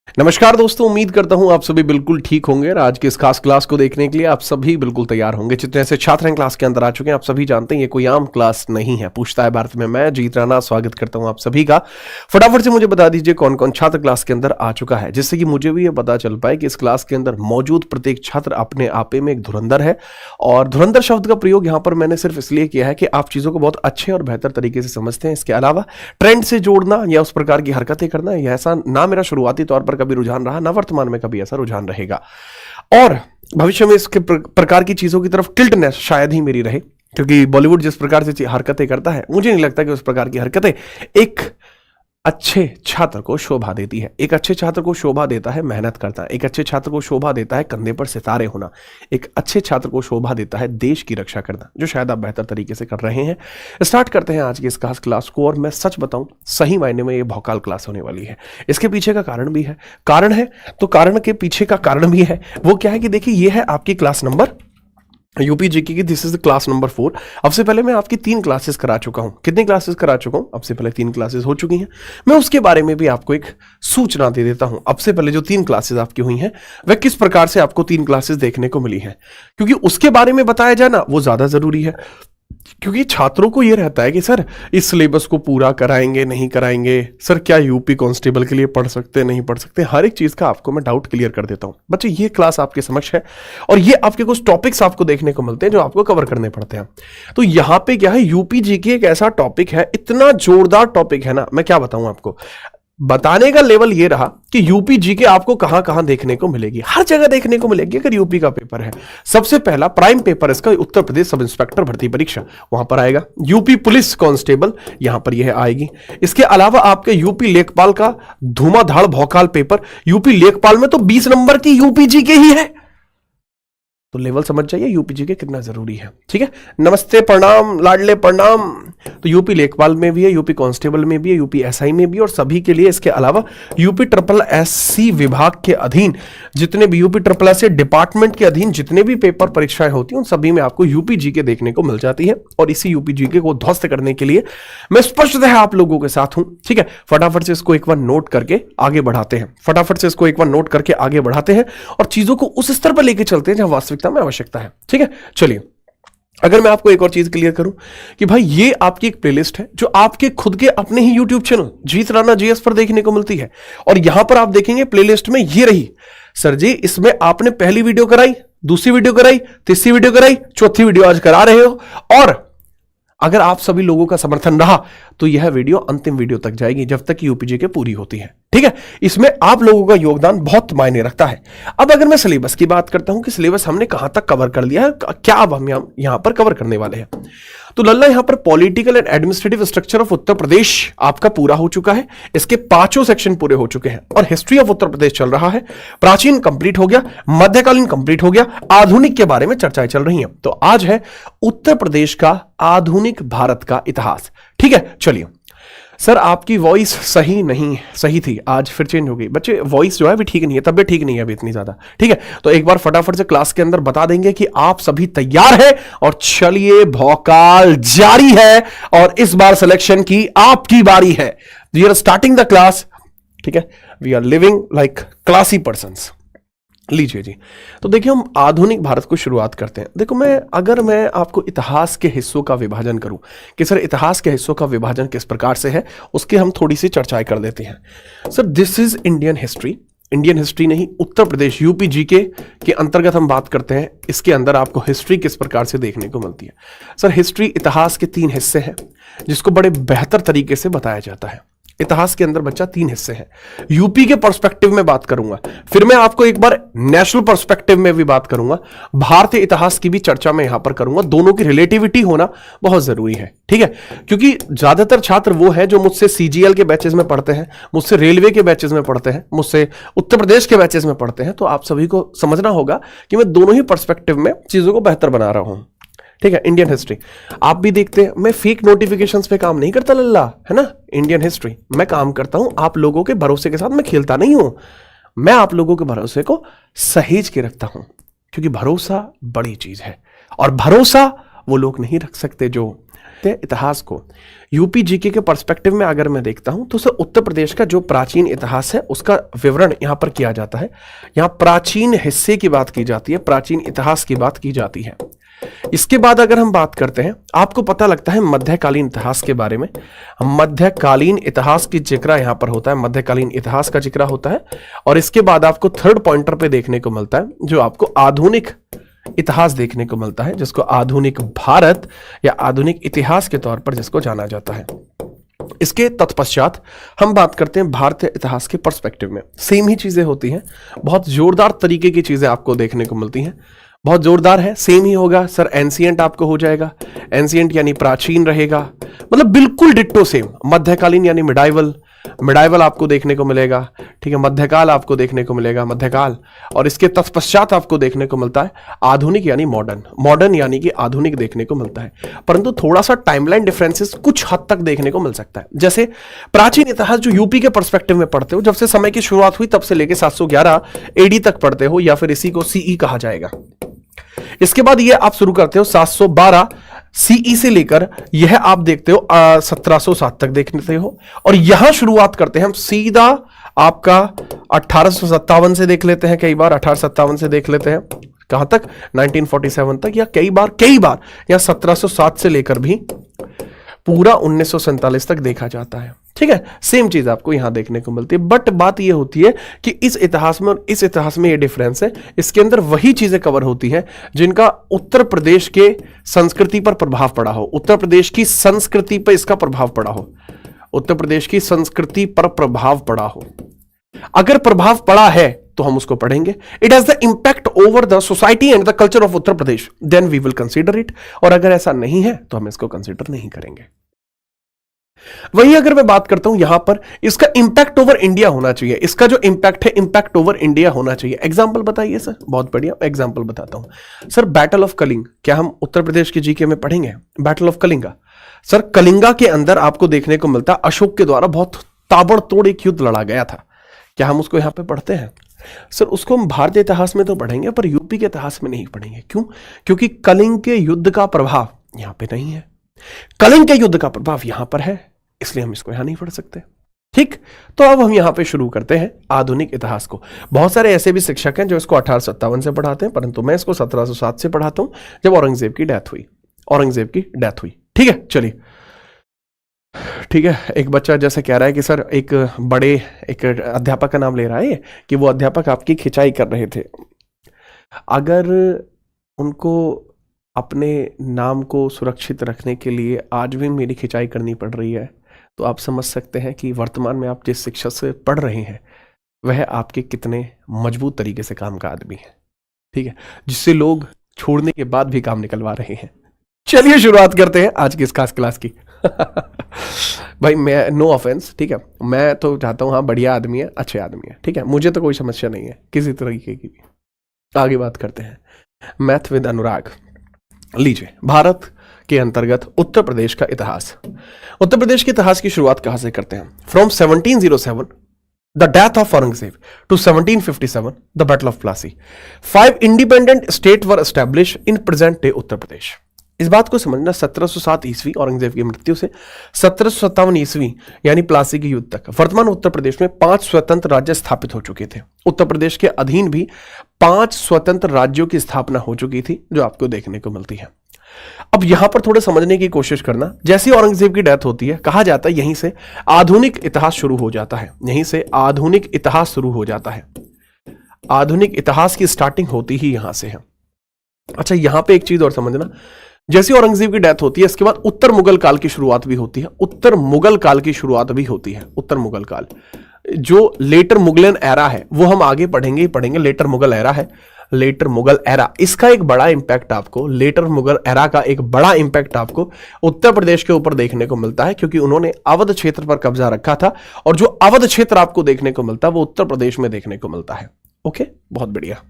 नमस्कार दोस्तों, उम्मीद करता हूं आप सभी बिल्कुल ठीक होंगे और आज की इस खास क्लास को देखने के लिए आप सभी बिल्कुल तैयार होंगे। जितने ऐसे छात्र हैं क्लास के अंदर आ चुके हैं, आप सभी जानते हैं ये कोई आम क्लास नहीं है। पूछता है भारत में मैं जीत राणा स्वागत करता हूं आप सभी का। फटाफट से मुझे बता दीजिए कौन कौन छात्र क्लास के अंदर आ चुका है, जिससे कि मुझे भी ये पता चल पाए कि इस क्लास के अंदर मौजूद प्रत्येक छात्र अपने आपे में एक धुरंधर है। और धुरंधर शब्द का प्रयोग यहाँ पर मैंने सिर्फ इसलिए किया है कि आप चीजों को बहुत अच्छे और बेहतर तरीके से समझते हैं। इसके अलावा ट्रेंड से जोड़ना या उस प्रकार की हरकतें करना, यह ऐसा ना मेरा शुरुआती तौर पर कभी रुझान रहा, ना वर्तमान में कभी ऐसा रुझान रहेगा, और भविष्य में इसके प्रकार की चीजों की तरफ टिल्टनेस शायद ही मेरी रहे, क्योंकि बॉलीवुड जिस प्रकार से हरकतें करता है, मुझे नहीं लगता कि उस प्रकार की हरकतें एक अच्छे छात्र को शोभा देती है। एक अच्छे छात्र को शोभा देता है मेहनत करना, एक अच्छे छात्र को शोभा देता है कंधे पर सितारे होना, एक अच्छे छात्र को शोभा देता है देश की रक्षा करना, जो शायद आप बेहतर तरीके से कर रहे हैं। स्टार्ट करते हैं आज की इस खास क्लास को, और मैं सच बताऊं, सही मायने में ये भौकाल क्लास होने वाली है। इसके पीछे का कारण भी है, कारण है तो कारण के पीछे का कारण भी है। वो क्या है कि देखिए, ये है आपकी क्लास नंबर यूपी जीके की, this is the class number 4। अब से पहले मैं आपकी 3 क्लासेस करा चुका हूं। कितनी क्लासेस करा चुका हूं? अब से पहले 3 क्लासेस हो चुकी हैं। मैं उसके बारे में भी आपको एक सूचना दे देता हूं। अब से पहले जो 3 क्लासेस आपकी हुई हैं, वह किस प्रकार से आपको 3 क्लासेस देखने को मिली हैं, क्योंकि उसके बारे में बताया जाना वो ज्यादा जरूरी है। क्योंकि छात्रों को यह रहता है कि सर इस सिलेबस को पूरा कराएंगे नहीं कराएंगे, सर क्या यूपी कांस्टेबल के लिए पढ़ सकते नहीं पढ़ सकते, हर एक चीज का आपको मैं डाउट क्लियर कर देता हूं। बच्चे, ये क्लास आपके समक्ष है और ये आपके कुछ टॉपिक्स आपको देखने को मिलते हैं जो आपको कवर करने पड़ते हैं। तो यहां पे क्या है, यूपी जीके एक ऐसा टॉपिक है, इतना जोरदार टॉपिक है ना, मैं क्या बताऊं आपको। बताने का लेवल ये रहा कि यूपी जीके आपको कहां कहां देखने को मिलेगी, हर जगह देखने को मिलेगी अगर यूपी का पेपर है। सबसे पहला प्राइम पेपर इसका उत्तर प्रदेश सब इंस्पेक्टर भर्ती परीक्षा, वहां पर आएगा। यूपी पुलिस कांस्टेबल, यहां पर यह आएगी। इसके अलावा आपके यूपी लेखपाल का धुआंधार भौकाल पेपर, यूपी लेखपाल में तो 20 नंबर की यूपी जीके ही है। तो लेवल समझ जाइए यूपी जीके कितना जरूरी है। ठीक है, नमस्ते प्रणाम लाडले प्रणाम। तो यूपी लेखपाल में भी है, यूपी कांस्टेबल में भी है, यूपी एसआई में भी, और सभी के लिए। इसके अलावा यूपी ट्रिपल एससी विभाग के अधीन जितने भी, यूपी ट्रिपल एससी डिपार्टमेंट के अधीन जितने भी पेपर परीक्षाएं होती हैं, उन सभी में आपको यूपी जीके देखने को मिल जाती है। और इसी यूपी जीके को ध्वस्त करने के लिए मैं स्पष्टतः आप लोगों के साथ हूं। ठीक है, फटाफट से इसको एक बार नोट करके आगे बढ़ाते हैं, फटाफट से इसको एक बार नोट करके आगे बढ़ाते हैं और चीजों को उस स्तर पर लेके चलते हैं जहां वास्तविकता में आवश्यकता है। ठीक है, चलिए, अगर मैं आपको एक और चीज क्लियर करूं कि भाई ये आपकी एक प्लेलिस्ट है जो आपके खुद के अपने ही YouTube चैनल जीत राणा जीएस पर देखने को मिलती है। और यहां पर आप देखेंगे प्लेलिस्ट में ये रही, सर जी इसमें आपने पहली वीडियो कराई, दूसरी वीडियो कराई, तीसरी वीडियो कराई, चौथी वीडियो आज करा रहे हो। और अगर आप सभी लोगों का समर्थन रहा तो यह वीडियो अंतिम वीडियो तक जाएगी, जब तक यूपी जीके पूरी होती है। ठीक है, इसमें आप लोगों का योगदान बहुत मायने रखता है। अब अगर मैं सिलेबस की बात करता हूं कि सिलेबस हमने कहां तक कवर कर लिया है, क्या अब हम यहां पर कवर करने वाले हैं, तो लल्ला यहां पर political and administrative structure of Uttar Pradesh आपका पूरा हो चुका है। इसके 5 सेक्शन पूरे हो चुके हैं और हिस्ट्री ऑफ उत्तर प्रदेश चल रहा है। प्राचीन कंप्लीट हो गया, मध्यकालीन कंप्लीट हो गया, आधुनिक के बारे में चर्चाएं चल रही हैं। तो आज है उत्तर प्रदेश का आधुनिक भारत का इतिहास। ठीक है, चलिए। सर आपकी वॉइस सही नहीं, सही थी, आज फिर चेंज हो गई। बच्चे वॉइस जो है भी ठीक नहीं है, तबियत ठीक नहीं है अभी इतनी ज्यादा। ठीक है, तो एक बार फटाफट से क्लास के अंदर बता देंगे कि आप सभी तैयार हैं, और चलिए भौकाल जारी है और इस बार सिलेक्शन की आपकी बारी है। We are starting the class. ठीक है, we are living like classy persons. लीजिए जी, तो देखिए हम आधुनिक भारत को शुरुआत करते हैं। देखो, अगर मैं आपको इतिहास के हिस्सों का विभाजन करूं कि सर इतिहास के हिस्सों का विभाजन किस प्रकार से है, उसकी हम थोड़ी सी चर्चाएं कर देते हैं। Sir this is Indian history, Indian history नहीं, उत्तर प्रदेश यूपी जीके के अंतर्गत हम बात करते हैं। इसके अंदर आपको हिस्ट्री किस प्रकार से देखने को मिलती है। सर हिस्ट्री इतिहास के 3 हिस्से हैं जिसको बड़े बेहतर तरीके से बताया जाता है। इतिहास के अंदर बच्चा 3 हिस्से हैं। यूपी के पर्सपेक्टिव में बात करूंगा, फिर मैं आपको एक बार नेशनल पर्सपेक्टिव में भी बात करूंगा, भारतीय इतिहास की भी चर्चा मैं यहां पर करूंगा। दोनों की रिलेटिविटी होना बहुत जरूरी है। ठीक है, क्योंकि ज्यादातर छात्र वो है जो मुझसे सीजीएल के बैचेस में पढ़ते हैं, मुझसे रेलवे के बैचेस में पढ़ते हैं, मुझसे उत्तर प्रदेश के बैचेस में पढ़ते हैं। तो आप सभी को समझना होगा कि मैं दोनों ही पर्सपेक्टिव में चीजों को बेहतर बना रहा हूं। ठीक है, इंडियन हिस्ट्री आप भी देखते हैं, मैं फेक नोटिफिकेशंस पे काम नहीं करता लल्ला, है ना। इंडियन हिस्ट्री मैं काम करता हूं आप लोगों के भरोसे के साथ, मैं खेलता नहीं हूं, मैं आप लोगों के भरोसे को सहेज के रखता हूं, क्योंकि भरोसा बड़ी चीज है और भरोसा वो लोग नहीं रख सकते जो भारतीय इतिहास को यूपी जीके के पर्सपेक्टिव में अगर मैं देखता हूं तो सर उत्तर प्रदेश का जो प्राचीन इतिहास है उसका विवरण यहां पर किया जाता है। यहां प्राचीन हिस्से की बात की जाती है, प्राचीन इतिहास की बात की जाती है। इसके बाद अगर हम बात करते हैं, आपको पता लगता है मध्यकालीन इतिहास के बारे में। मध्यकालीन इतिहास की जिक्र यहां पर होता है, मध्यकालीन इतिहास का जिक्र होता है। और इसके बाद आपको थर्ड पॉइंटर पे देखने को मिलता है जो आपको आधुनिक इतिहास देखने को मिलता है, जिसको आधुनिक भारत या आधुनिक इतिहास के तौर पर जिसको जाना जाता है। इसके तत्पश्चात हम बात करते हैं भारतीय इतिहास के पर्सपेक्टिव में। सेम ही चीजें होती हैं, बहुत जोरदार तरीके की चीजें आपको देखने को मिलती हैं। बहुत जोरदार है, सेम ही होगा सर। एंशिएंट आपको हो जाएगा, एंशिएंट यानी प्राचीन रहेगा, मतलब बिल्कुल डिट्टो सेम। मध्यकालीन यानी मिडाइवल, मिडाइवल आपको देखने को मिलेगा, ठीक है। मध्यकाल आपको देखने को मिलेगा, मध्यकाल। और इसके तत्पश्चात आपको देखने को मिलता है आधुनिक यानी मॉडर्न, मॉडर्न यानी कि आधुनिक देखने को मिलता है। परंतु थोड़ा सा टाइमलाइन डिफरेंसेस कुछ हद तक देखने को मिल सकता है। जैसे प्राचीन इतिहास जो यूपी के पर्सपेक्टिव में पढ़ते हो, जब से समय की शुरुआत हुई तब से लेकर 711 एडी तक पढ़ते हो, या फिर इसी को सीई कहा जाएगा। इसके बाद ये आप शुरू करते हो 712 सीई से लेकर यह आप देखते हो 1707 तक देखते हो। और यहां शुरुआत करते हैं हम सीधा आपका 1857 से देख लेते हैं, कई बार 1857 से देख लेते हैं, कहां तक 1947 तक, या कई बार या 1707 से लेकर भी पूरा 1947 तक देखा जाता है, ठीक है। सेम चीज आपको यहां देखने को मिलती है। बट बात यह होती है कि इस इतिहास में और इस इतिहास में ये डिफरेंस है, इसके अंदर वही चीजें कवर होती हैं जिनका उत्तर प्रदेश के संस्कृति पर प्रभाव पड़ा हो, उत्तर प्रदेश की संस्कृति पर इसका प्रभाव पड़ा हो, उत्तर प्रदेश की संस्कृति पर प्रभाव पड़ा हो। अगर प्रभाव पड़ा है तो हम उसको पढ़ेंगे। It has the impact over the society and the culture of Uttar Pradesh, then we will consider it. और अगर ऐसा नहीं है तो हम इसको कंसीडर नहीं करेंगे। वही अगर मैं बात करता हूं यहां पर, इसका इंपैक्ट ओवर इंडिया होना चाहिए। इसका जो इंपैक्ट है, इंपैक्ट ओवर इंडिया होना चाहिए। एग्जांपल बताइए सर। बहुत बढ़िया, एग्जांपल बताता हूं सर। बैटल ऑफ कलिंग, क्या हम उत्तर प्रदेश के जीके में पढ़ेंगे? Battle of Kalinga sir, Kalinga के अंदर आपको देखने को मिलता है अशोक के द्वारा बहुत ताबड़तोड़ एक युद्ध लड़ा गया था। क्या हम उसको यहां पे पढ़ते हैं? सर उसको हम भारतीय इतिहास में तो पढ़ेंगे, पर यूपी के इतिहास में नहीं पढ़ेंगे। क्यों? क्योंकि कलिंग के युद्ध का प्रभाव यहां पे नहीं है, कलिंग के युद्ध का प्रभाव यहां पर है, इसलिए हम इसको यहां नहीं पढ़ सकते। ठीक, तो अब हम यहां पे शुरू करते हैं आधुनिक इतिहास को। बहुत सारे ऐसे भी शिक्षक हैं जो इसको 1857 से पढ़ाते हैं, परंतु मैं इसको 1707 से पढ़ाता हूं, जब औरंगजेब की डेथ हुई। औरंगजेब की डेथ हुई, ठीक है। चलिए, ठीक है। एक बच्चा जैसे कह रहा है कि सर एक अध्यापक का नाम ले रहा है कि वो अध्यापक आपकी खिंचाई कर रहे थे। अगर उनको अपने नाम को सुरक्षित रखने के लिए आज भी मेरी खिंचाई करनी पड़ रही है, तो आप समझ सकते हैं कि वर्तमान में आप जिस शिक्षक से पढ़ रहे हैं वह आपके कितने मजबूत तरीके से काम का आदमी है, ठीक है, जिससे लोग छोड़ने के बाद भी काम निकलवा रहे हैं। चलिए शुरुआत करते हैं आज की इस खास क्लास की। भाई मैं, नो ऑफेंस, ठीक है, मैं तो चाहता हूं हाँ बढ़िया आदमी है, अच्छे आदमी है, ठीक है, मुझे तो कोई समस्या नहीं है किसी तरीके की भी। आगे बात करते हैं मैथ विद अनुराग। लीजिए, भारत के अंतर्गत उत्तर प्रदेश का इतिहास। उत्तर प्रदेश के इतिहास की शुरुआत कहां से करते हैं? From 1707 the death of Aurangzeb to 1757 the battle of Plassey, 5 independent state were establish in present day Uttar Pradesh. इस बात को समझना, 1707 ईस्वी औरंगजेब की मृत्यु से 1757 ईस्वी यानी प्लासी के युद्ध तक वर्तमान उत्तर प्रदेश में 5 स्वतंत्र राज्य स्थापित हो चुके थे। उत्तर प्रदेश के अधीन भी 5 स्वतंत्र राज्यों की स्थापना हो चुकी थी, जो आपको देखने को मिलती है। अब यहां पर थोड़े समझने की कोशिश करना, जैसे औरंगजेब की डेथ होती है, कहा जाता है यहीं से आधुनिक इतिहास शुरू हो जाता है, यहीं से आधुनिक इतिहास शुरू हो जाता है। आधुनिक इतिहास की स्टार्टिंग होती ही यहां से है। अच्छा, यहां पे एक चीज और समझना, जैसे औरंगजेब की डेथ होती है, इसके बाद उत्तर मुगल काल की शुरुआत भी होती है। उत्तर मुगल काल की शुरुआत भी होती है। उत्तर मुगल काल, जो लेटर मुगलन एरा है, वो हम आगे पढ़ेंगे ही पढ़ेंगे। लेटर मुगल एरा है, लेटर मुगल एरा, इसका एक बड़ा इंपैक्ट आपको, लेटर मुगल एरा का एक बड़ा इंपैक्ट आपको उत्तर प्रदेश के ऊपर देखने को मिलता है, क्योंकि उन्होंने अवध क्षेत्र पर कब्जा रखा था, और जो अवध क्षेत्र आपको देखने को मिलता है वो उत्तर प्रदेश में देखने को मिलता है। ओके, बहुत बढ़िया।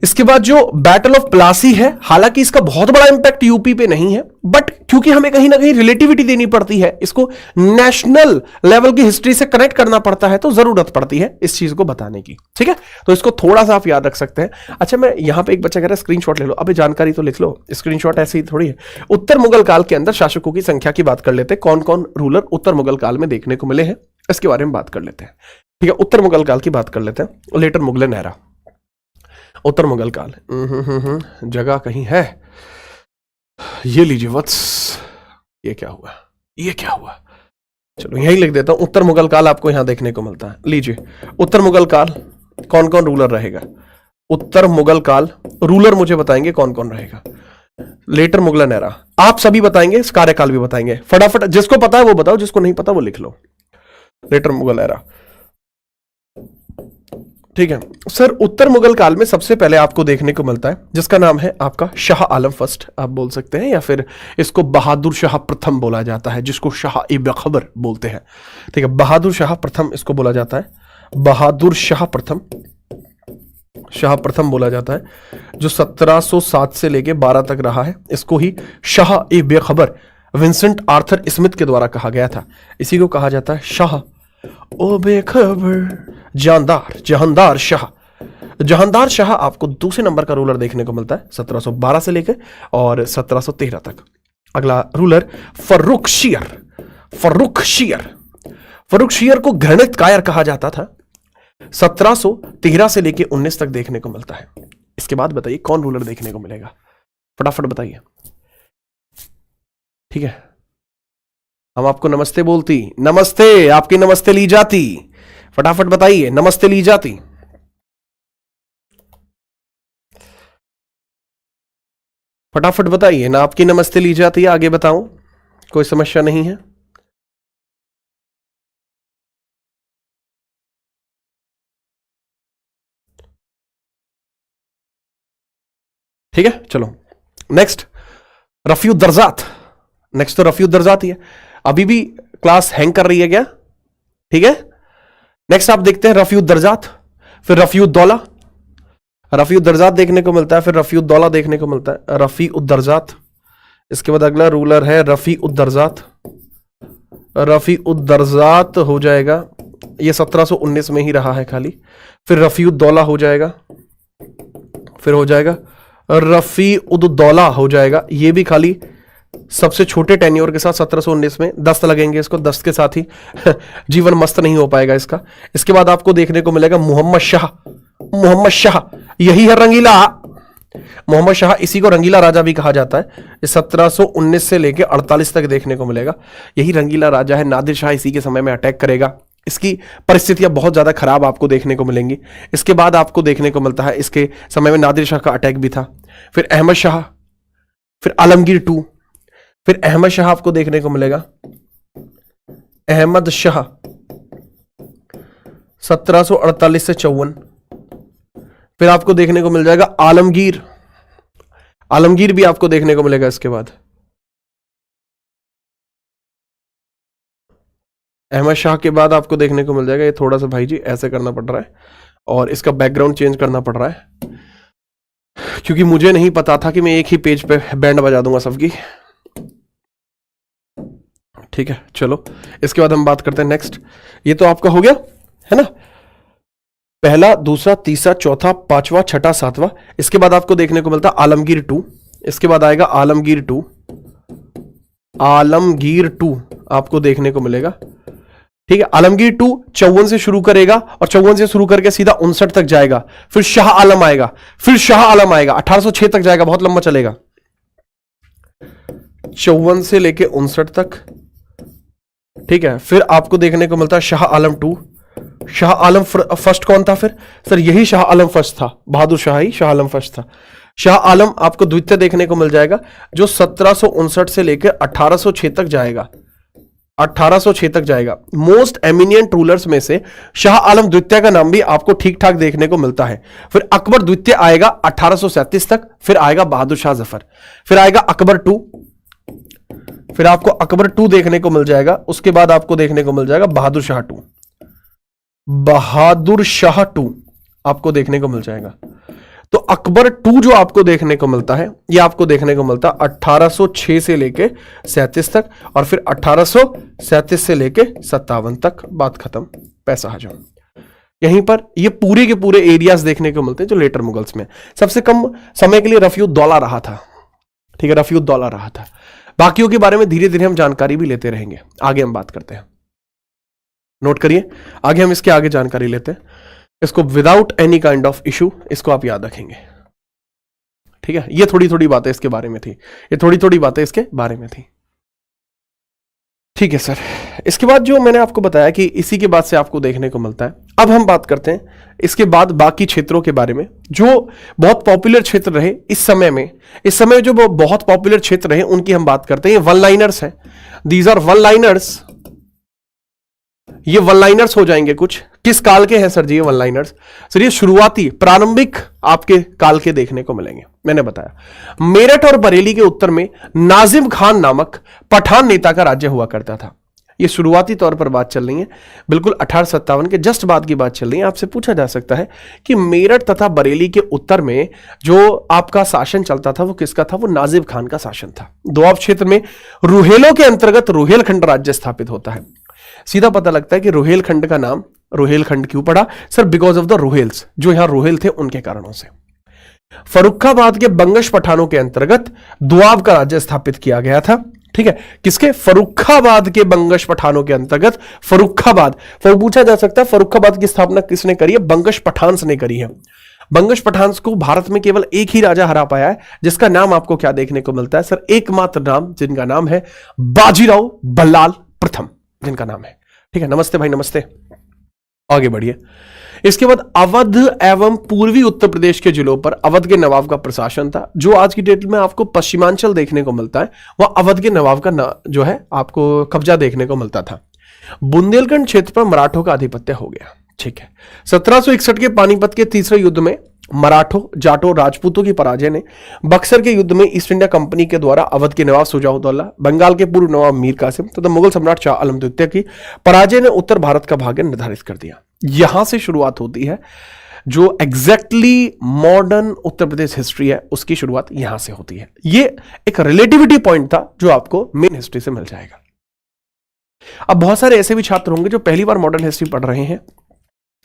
इसके बाद जो बैटल ऑफ प्लासी है, हालांकि इसका बहुत बड़ा इंपैक्ट यूपी पे नहीं है, बट क्योंकि हमें कहीं ना कहीं रिलेटिविटी देनी पड़ती है, इसको नेशनल लेवल की हिस्ट्री से कनेक्ट करना पड़ता है, तो जरूरत पड़ती है इस चीज को बताने की। ठीक है, तो इसको थोड़ा सा आप याद रख सकते हैं। अच्छा, मैं यहां पे एक बच्चा कह रहा है स्क्रीनशॉट ले लो। अबे जानकारी तो लिख लो, स्क्रीनशॉट ऐसे ही थोड़ी है। उत्तर मुगल काल के अंदर शासकों की संख्या की बात कर लेते हैं, कौन कौन रूलर उत्तर मुगल काल में देखने को मिले हैं, इसके बारे में बात कर लेते हैं। ठीक है, उत्तर मुगल काल की बात कर लेते हैं। लेटर मुगल एरा, उत्तर मुगल काल। जगह कहीं है, ये लीजिए वत्स, ये क्या हुआ, ये क्या हुआ, चलो यही लिख देता हूं। उत्तर मुगल काल आपको यहां देखने को मिलता है। लीजिए, उत्तर मुगल काल कौन कौन रूलर रहेगा, उत्तर मुगल काल रूलर मुझे बताएंगे कौन कौन रहेगा। लेटर मुगल एरा आप सभी बताएंगे, कार्यकाल भी बताएंगे। फटाफट जिसको पता है वो बताओ, जिसको नहीं पता वो लिख लो। लेटर मुगल एरा, ठीक है सर। उत्तर मुगल काल में सबसे पहले आपको देखने को मिलता है जिसका नाम है आपका शाह आलम फर्स्ट, आप बोल सकते हैं, या फिर इसको बहादुर शाह प्रथम बोला जाता है, जिसको शाह ए बखबर बोलते हैं। ठीक है, बहादुर शाह प्रथम इसको बोला जाता है, बहादुर शाह प्रथम, शाह प्रथम बोला जाता है, जो 1707 से लेके 12 तक रहा है। इसको ही शाह ए बेखबर विंसेंट आर्थर स्मिथ के द्वारा कहा गया था। इसी को कहा जाता है शाह ओ बेखबर, जानदार, जहांदार शाह। जहांदार शाह आपको दूसरे नंबर का रूलर देखने को मिलता है 1712 से लेकर और 1713 तक। अगला ruler Farrukh shear, Farrukh shear, Farrukh shear को घृणित कायर कहा जाता था, 1713 से लेकर 19 तक देखने को मिलता है। इसके बाद बताइए कौन रूलर देखने को मिलेगा, फटाफट बताइए। ठीक है, हम आपको नमस्ते बोलती, नमस्ते, आपकी नमस्ते ली जाती, फटाफट बताइए नमस्ते ली जाती। फटाफट बताइए ना, आपकी नमस्ते ली जाती है, आगे बताऊं, कोई समस्या नहीं है। ठीक है, चलो नेक्स्ट रफीउ दर्जात। नेक्स्ट तो रफीउ दर्जात ही है। अभी भी क्लास हैंग कर रही है क्या? ठीक है, नेक्स्ट आप देखते हैं रफीउ दर्जात, फिर रफीउ दौला, रफीउ दर्जात देखने को मिलता है, फिर रफीउ दौला देखने को मिलता है, रफीउ दर्जात। इसके बाद अगला रूलर है रफीउ दर्जात, रफीउ दर्जात हो जाएगा, ये 1719 में ही रहा है खाली। फिर रफीउ दौला हो जाएगा, फिर हो जाएगा रफीउ दौला हो जाएगा, ये भी खाली सबसे छोटे टेन्योर के साथ 1719 में। दस्त लगेंगे इसको, दस्त के साथ ही जीवन मस्त नहीं हो पाएगा इसका। इसके बाद आपको देखने को मिलेगा मोहम्मद शाह, मोहम्मद शाह यही है रंगीला, मोहम्मद शाह, इसी को रंगीला राजा भी कहा जाता है। 1719 से लेकर 48 तक देखने को मिलेगा, यही रंगीला राजा है। नादिर शाह इसी के समय में अटैक करेगा, इसकी परिस्थितियां बहुत ज्यादा खराब आपको देखने को मिलेंगी। इसके बाद आपको देखने को मिलता है इसके समय में नादिर शाह का अटैक भी था। फिर अहमद शाह, फिर आलमगीर टू, फिर अहमद शाह आपको देखने को मिलेगा, अहमद शाह 1748 से 54। फिर आपको देखने को मिल जाएगा आलमगीर, आलमगीर भी आपको देखने को मिलेगा। इसके बाद अहमद शाह के बाद आपको देखने को मिल जाएगा, ये थोड़ा सा भाई जी ऐसे करना पड़ रहा है और इसका बैकग्राउंड चेंज करना पड़ रहा है, क्योंकि मुझे नहीं पता था कि मैं एक ही पेज पे बैंड बजा दूंगा सबकी। ठीक है, चलो इसके बाद हम बात करते हैं नेक्स्ट। ये तो आपका हो गया है ना, पहला, दूसरा, तीसरा, चौथा, पांचवा, छठा, सातवां। इसके बाद आपको देखने को मिलता है आलमगीर टू। इसके बाद आएगा आलमगीर टू, आलमगीर टू आपको देखने को मिलेगा। ठीक है, आलमगीर टू 54 से शुरू करेगा और 54 से शुरू करके सीधा 59 तक जाएगा। फिर शाह आलम आएगा, फिर शाह आलम आएगा, 1806 तक जाएगा, बहुत लंबा चलेगा। 54 से लेके 59 तक। ठीक है, फिर आपको देखने को मिलता है शाह आलम टू। शाह आलम फर्स्ट कौन था फिर? सर यही शाह आलम फर्स्ट था, बहादुर शाह ही शाह आलम फर्स्ट था। शाह आलम आपको द्वितीय देखने को मिल जाएगा, जो 1759 से लेकर 1806 तक जाएगा, 1806 तक जाएगा। मोस्ट एमिनियंट रूलर्स में से शाह आलम द्वितीय का नाम भी आपको ठीक ठाक देखने को मिलता है। फिर अकबर द्वितीय आएगा 1837 तक, फिर आएगा बहादुर शाह जफर, फिर आएगा अकबर टू, फिर आपको अकबर टू देखने को मिल जाएगा। उसके बाद आपको देखने को मिल जाएगा बहादुर शाह टू, बहादुर शाह टू आपको देखने को मिल जाएगा। तो अकबर 2 जो आपको देखने को मिलता है, ये आपको देखने को मिलता है 1806 से लेके 37 तक, और फिर 1837 से लेके 57 तक, बात खत्म, पैसा हजम। यहीं पर ये पूरे के पूरे एरियाज देखने को मिलते हैं जो लेटर मुगल्स में। सबसे कम समय के लिए रफीउद्दौला रहा था, ठीक है, रफीउद्दौला रहा था। बाकियों के बारे में धीरे धीरे हम जानकारी भी लेते रहेंगे, आगे हम बात करते हैं, नोट करिए, आगे हम इसके आगे जानकारी लेते हैं। इसको without any kind of issue, इसको आप याद रखेंगे, ठीक है। ये थोड़ी थोड़ी बातें इसके बारे में थी, ये थोड़ी थोड़ी बातें इसके बारे में थी, ठीक है सर। इसके बाद जो मैंने आपको बताया कि इसी के बाद से आपको देखने को मिलता है। अब हम बात करते हैं इसके बाद बाकी क्षेत्रों के बारे में जो बहुत पॉपुलर क्षेत्र रहे इस समय में। इस समय जो बहुत पॉपुलर क्षेत्र रहे उनकी हम बात करते हैं। ये वन लाइनर्स हैं, दीज आर वन लाइनर्स। ये वन लाइनर्स हो जाएंगे कुछ। किस काल के हैं सर जी ये वन लाइनर्स? सर ये शुरुआती प्रारंभिक आपके काल के देखने को मिलेंगे। मैंने बताया मेरठ और बरेली के उत्तर में नाजिम खान नामक पठान नेता का राज्य हुआ करता था। ये शुरुआती तौर पर बात चल रही है, बिल्कुल 1857 के जस्ट बाद की बात चल रही है। आपसे पूछा जा सकता है कि मेरठ तथा बरेली के उत्तर में जो आपका शासन चलता था वो किसका था? वो नाजिम खान का शासन था। दोआब क्षेत्र में रुहेलों के अंतर्गत रुहेलखंड राज्य स्थापित होता है। सीधा पता लगता है कि रुहेलखंड का नाम रुहेलखंड क्यों पड़ा सर? बिकॉज ऑफ द रुहेल्स, जो यहां रुहेल थे उनके कारणों से। फर्रुखाबाद के बंगश पठानों के अंतर्गत दोआब का राज्य स्थापित किया गया था, ठीक है। किसके? फर्रुखाबाद के बंगश पठानों के अंतर्गत फर्रुखाबाद। फिर पूछा जा सकता है फर्रुखाबाद की स्थापना किसने करी है? बंगश पठान्स ने करी है। बंगश पठान्स को भारत में केवल एक ही राजा हरा पाया है, जिसका नाम आपको क्या देखने को मिलता है सर? एकमात्र नाम, जिनका नाम है बाजीराव बल्लाल प्रथम, जिनका नाम है, ठीक है। नमस्ते भाई, नमस्ते, आगे बढ़िए। इसके बाद अवध एवं पूर्वी उत्तर प्रदेश के जिलों पर अवध के नवाब का प्रशासन था। जो आज की डेट में आपको पश्चिमांचल देखने को मिलता है वह अवध के नवाब का जो है आपको कब्जा देखने को मिलता था। बुंदेलखंड क्षेत्र पर मराठों का आधिपत्य हो गया, ठीक है। 1761 के पानीपत के तीसरे युद्ध में मराठों, जाटों, राजपूतों की पराजय ने बक्सर के युद्ध में ईस्ट इंडिया कंपनी के द्वारा अवध के नवाब शुजाउद्दौला, बंगाल के पूर्व नवाब मीर कासिम तथा मुगल सम्राट शाह आलम द्वितीय की पराजय ने उत्तर भारत का भाग्य निर्धारित कर दिया। यहां से शुरुआत होती है जो exactly modern Uttar Pradesh history है, उसकी शुरुआत यहां से होती है। ये एक रिलेटिविटी पॉइंट था जो आपको मेन हिस्ट्री से मिल जाएगा। अब बहुत सारे ऐसे भी छात्र होंगे जो पहली बार मॉडर्न हिस्ट्री पढ़ रहे हैं।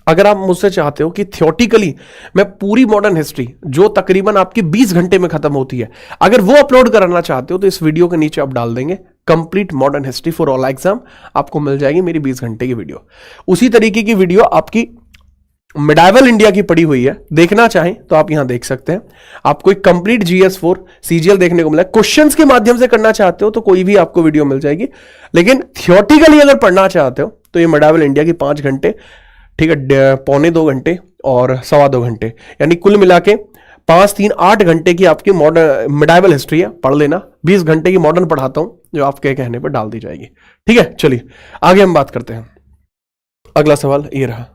अगर आप मुझसे चाहते हो कि थियोटिकली मैं पूरी मॉडर्न हिस्ट्री जो तकरीबन आपकी 20 घंटे में खत्म होती है, अगर वो अपलोड कराना चाहते हो तो इस वीडियो के नीचे आप डाल देंगे complete modern history for all exam, आपको मिल जाएगी मेरी 20 घंटे की वीडियो। उसी तरीके की वीडियो आपकी मिडाइवल इंडिया की पड़ी हुई है, देखना चाहें तो आप यहां देख सकते हैं। आपको एक कंप्लीट GS4 CGL देखने को मिला। क्वेश्चंस के माध्यम से करना चाहते हो तो कोई भी आपको वीडियो मिल जाएगी, लेकिन थियोटिकली अगर पढ़ना चाहते हो तो ये मिडाइवल इंडिया की 5 घंटे, ठीक है, पौने 2 घंटे और 2.25 घंटे, यानी कुल मिला के 5, 3, 8 घंटे की आपकी मॉडर्न मिडाइवल हिस्ट्री है, पढ़ लेना। 20 घंटे की मॉडर्न पढ़ाता हूं जो आपके कहने पर डाल दी जाएगी, ठीक है। चलिए आगे हम बात करते हैं। अगला सवाल ये रहा,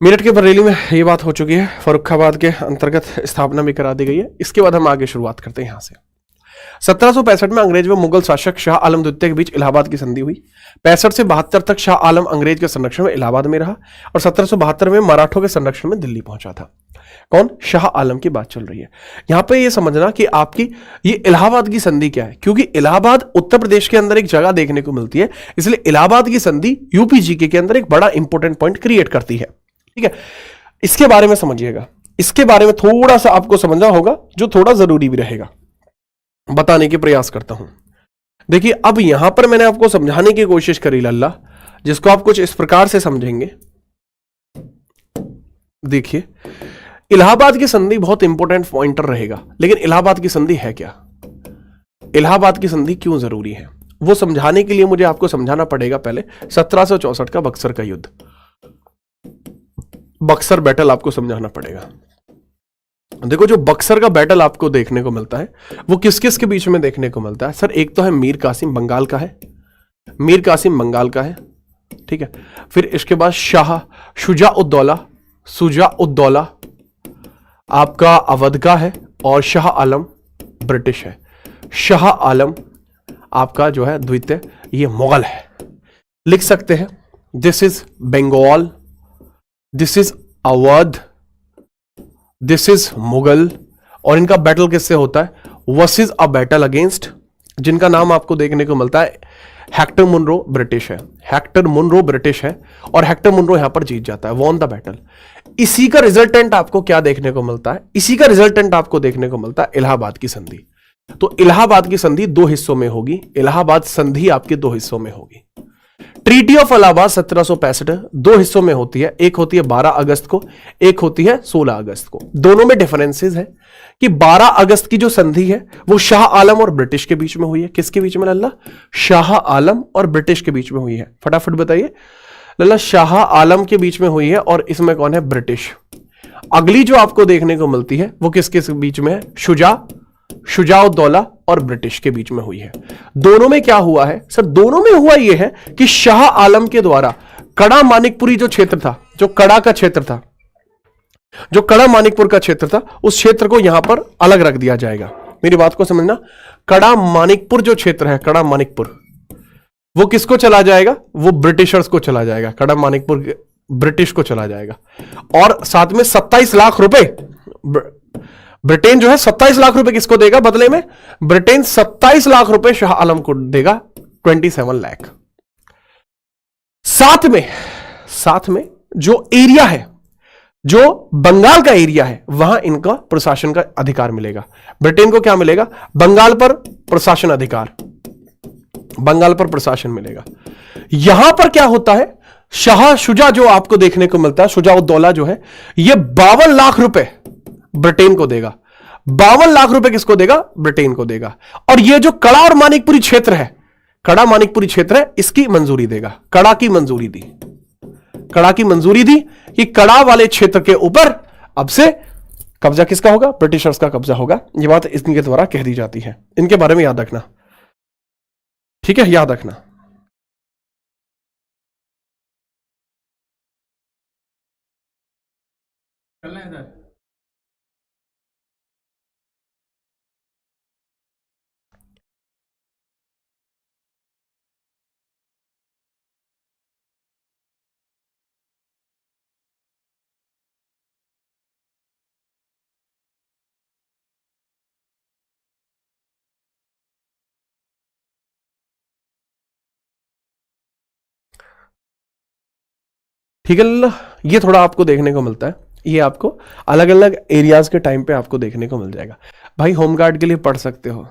मेरठ के बरेली में ये बात हो चुकी है, फर्रुखाबाद के अंतर्गत स्थापना भी करा दी गई है। इसके बाद हम आगे शुरुआत करते हैं यहां से। 1765 में अंग्रेज व मुगल शासक शाह आलम द्वितीय के बीच इलाहाबाद की संधि हुई। 65 से 72 तक शाह आलम अंग्रेज के संरक्षण में इलाहाबाद में रहा और 1772 में मराठों के संरक्षण में दिल्ली पहुंचा था। कौन? शाह आलम की बात चल रही है। यहां पे ये समझना कि आपकी ये इलाहाबाद की संधि क्या है, क्योंकि इलाहाबाद उत्तर प्रदेश के अंदर एक जगह देखने को मिलती है, इसलिए इलाहाबाद की संधि यूपी जीके के अंदर एक बड़ा इंपॉर्टेंट पॉइंट क्रिएट करती है, ठीक है। इसके बारे में समझिएगा, इसके बारे में थोड़ा सा आपको समझना होगा जो थोड़ा जरूरी भी रहेगा, बताने के प्रयास करता हूं। देखिए अब यहां पर मैंने आपको समझाने की कोशिश करी लल्ला, जिसको आप कुछ इस प्रकार से समझेंगे। देखिए इलाहाबाद की संधि बहुत इंपॉर्टेंट पॉइंटर रहेगा, लेकिन इलाहाबाद की संधि है क्या, इलाहाबाद की संधि क्यों जरूरी है, वो समझाने के लिए मुझे आपको समझाना पड़ेगा पहले 1764 का बक्सर का युद्ध, बक्सर बैटल आपको समझाना पड़ेगा। देखो जो बक्सर का बैटल आपको देखने को मिलता है वो किस किस के बीच में देखने को मिलता है सर? एक तो है मीर कासिम, बंगाल का है, मीर कासिम बंगाल का है, ठीक है। फिर इसके बाद शाह शुजाउद्दौला आपका अवध का है और शाह आलम ब्रिटिश है। शाह आलम आपका जो है द्वितीय ये मुगल है। लिख सकते हैं this is Bengal, this is Awadh, this is Mughal, और इनका बैटल किससे होता है? वर्सेस अ बैटल अगेंस्ट, जिनका नाम आपको देखने को मिलता है हेक्टर मुनरो, ब्रिटिश है। हेक्टर मुनरो ब्रिटिश है और हेक्टर मुनरो यहां पर जीत जाता है, वॉन द बैटल। इसी का रिजल्टेंट आपको क्या देखने को मिलता है? इसी का रिजल्टेंट आपको देखने को मिलता है इलाहाबाद की संधि। तो इलाहाबाद की संधि दो हिस्सों में होगी, इलाहाबाद संधि आपके दो हिस्सों में होगी। ट्रीटी ऑफ इलाहाबाद 1765 दो हिस्सों में होती है, एक होती है 12 अगस्त को, एक होती है 16 अगस्त को। दोनों में डिफरेंसेस है कि 12 अगस्त की जो संधि है वो शाह आलम और ब्रिटिश के बीच में हुई है। किसके बीच में लल्ला? शाह आलम और ब्रिटिश के बीच में हुई है। फटाफट बताइए लल्ला। शाह आलम के बीच में हुई है और इसमें कौन है? ब्रिटिश। अगली जो आपको देखने को मिलती है वो किसके बीच में है? शुजाउद्दौला और ब्रिटिश के बीच में हुई है। दोनों में क्या हुआ है सर? दोनों में हुआ यह है कि शाह आलम के द्वारा कड़ा मानिकपुरी जो क्षेत्र था, जो कड़ा का क्षेत्र था, जो कड़ा मानिकपुर का क्षेत्र था, उस क्षेत्र को यहां पर अलग रख दिया जाएगा। मेरी बात को समझना, कड़ा मानिकपुर जो क्षेत्र है, कड़ा मानिकपुर, वो किसको चला जाएगा? वो ब्रिटिशर्स को चला जाएगा। कड़ा मानिकपुर ब्रिटिश को चला जाएगा। और साथ में 27 लाख रुपए ब्रिटेन जो है 27 लाख रुपए किसको देगा बदले में? ब्रिटेन 27 लाख रुपए शाह आलम को देगा, 27 लाख। साथ में जो एरिया है, जो बंगाल का एरिया है, वहां इनका प्रशासन का अधिकार मिलेगा। ब्रिटेन को क्या मिलेगा? बंगाल पर प्रशासन अधिकार, बंगाल पर प्रशासन मिलेगा। यहां पर क्या होता है? शाह शुजा जो आपको देखने को मिलता है, शुजाउद्दौला जो है, यह 52 लाख रुपए ब्रिटेन को देगा। 52 लाख रुपए किसको देगा? ब्रिटेन को देगा। और यह जो कड़ा और मानिकपुरी क्षेत्र है, कड़ा मानिकपुरी क्षेत्र है, इसकी मंजूरी देगा। कड़ा की मंजूरी दी, कड़ा की मंजूरी दी कि कड़ा वाले क्षेत्र के ऊपर अब से कब्जा किसका होगा? ब्रिटिशर्स का कब्जा होगा। यह बात इनके द्वारा कह दी जाती है। इनके बारे में याद रखना, ठीक है? याद रखना। ठीक है लल्ला, ये थोड़ा आपको देखने को मिलता है। ये आपको अलग अलग एरियाज के टाइम पे आपको देखने को मिल जाएगा। भाई होमगार्ड के लिए पढ़ सकते हो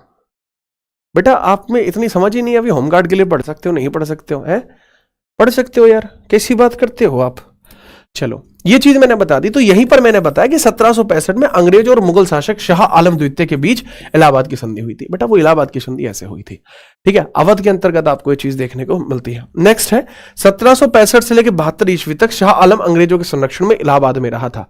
बेटा, आप में इतनी समझ ही नहीं है अभी। होमगार्ड के लिए पढ़ सकते हो, नहीं पढ़ सकते हो? है पढ़ सकते हो यार, कैसी बात करते हो आप। चलो ये चीज मैंने बता दी। तो यहीं पर मैंने बताया कि 1765 में अंग्रेज और मुगल शासक शाह आलम द्वितीय के बीच इलाहाबाद की संधि हुई थी। बेटा वो इलाहाबाद की संधि ऐसे हुई थी, ठीक है? अवध के अंतर्गत आपको ये चीज देखने को मिलती है। नेक्स्ट है 1765 से लेकर 72 ईस्वी तक शाह आलम अंग्रेजों के संरक्षण में इलाहाबाद में रहा था,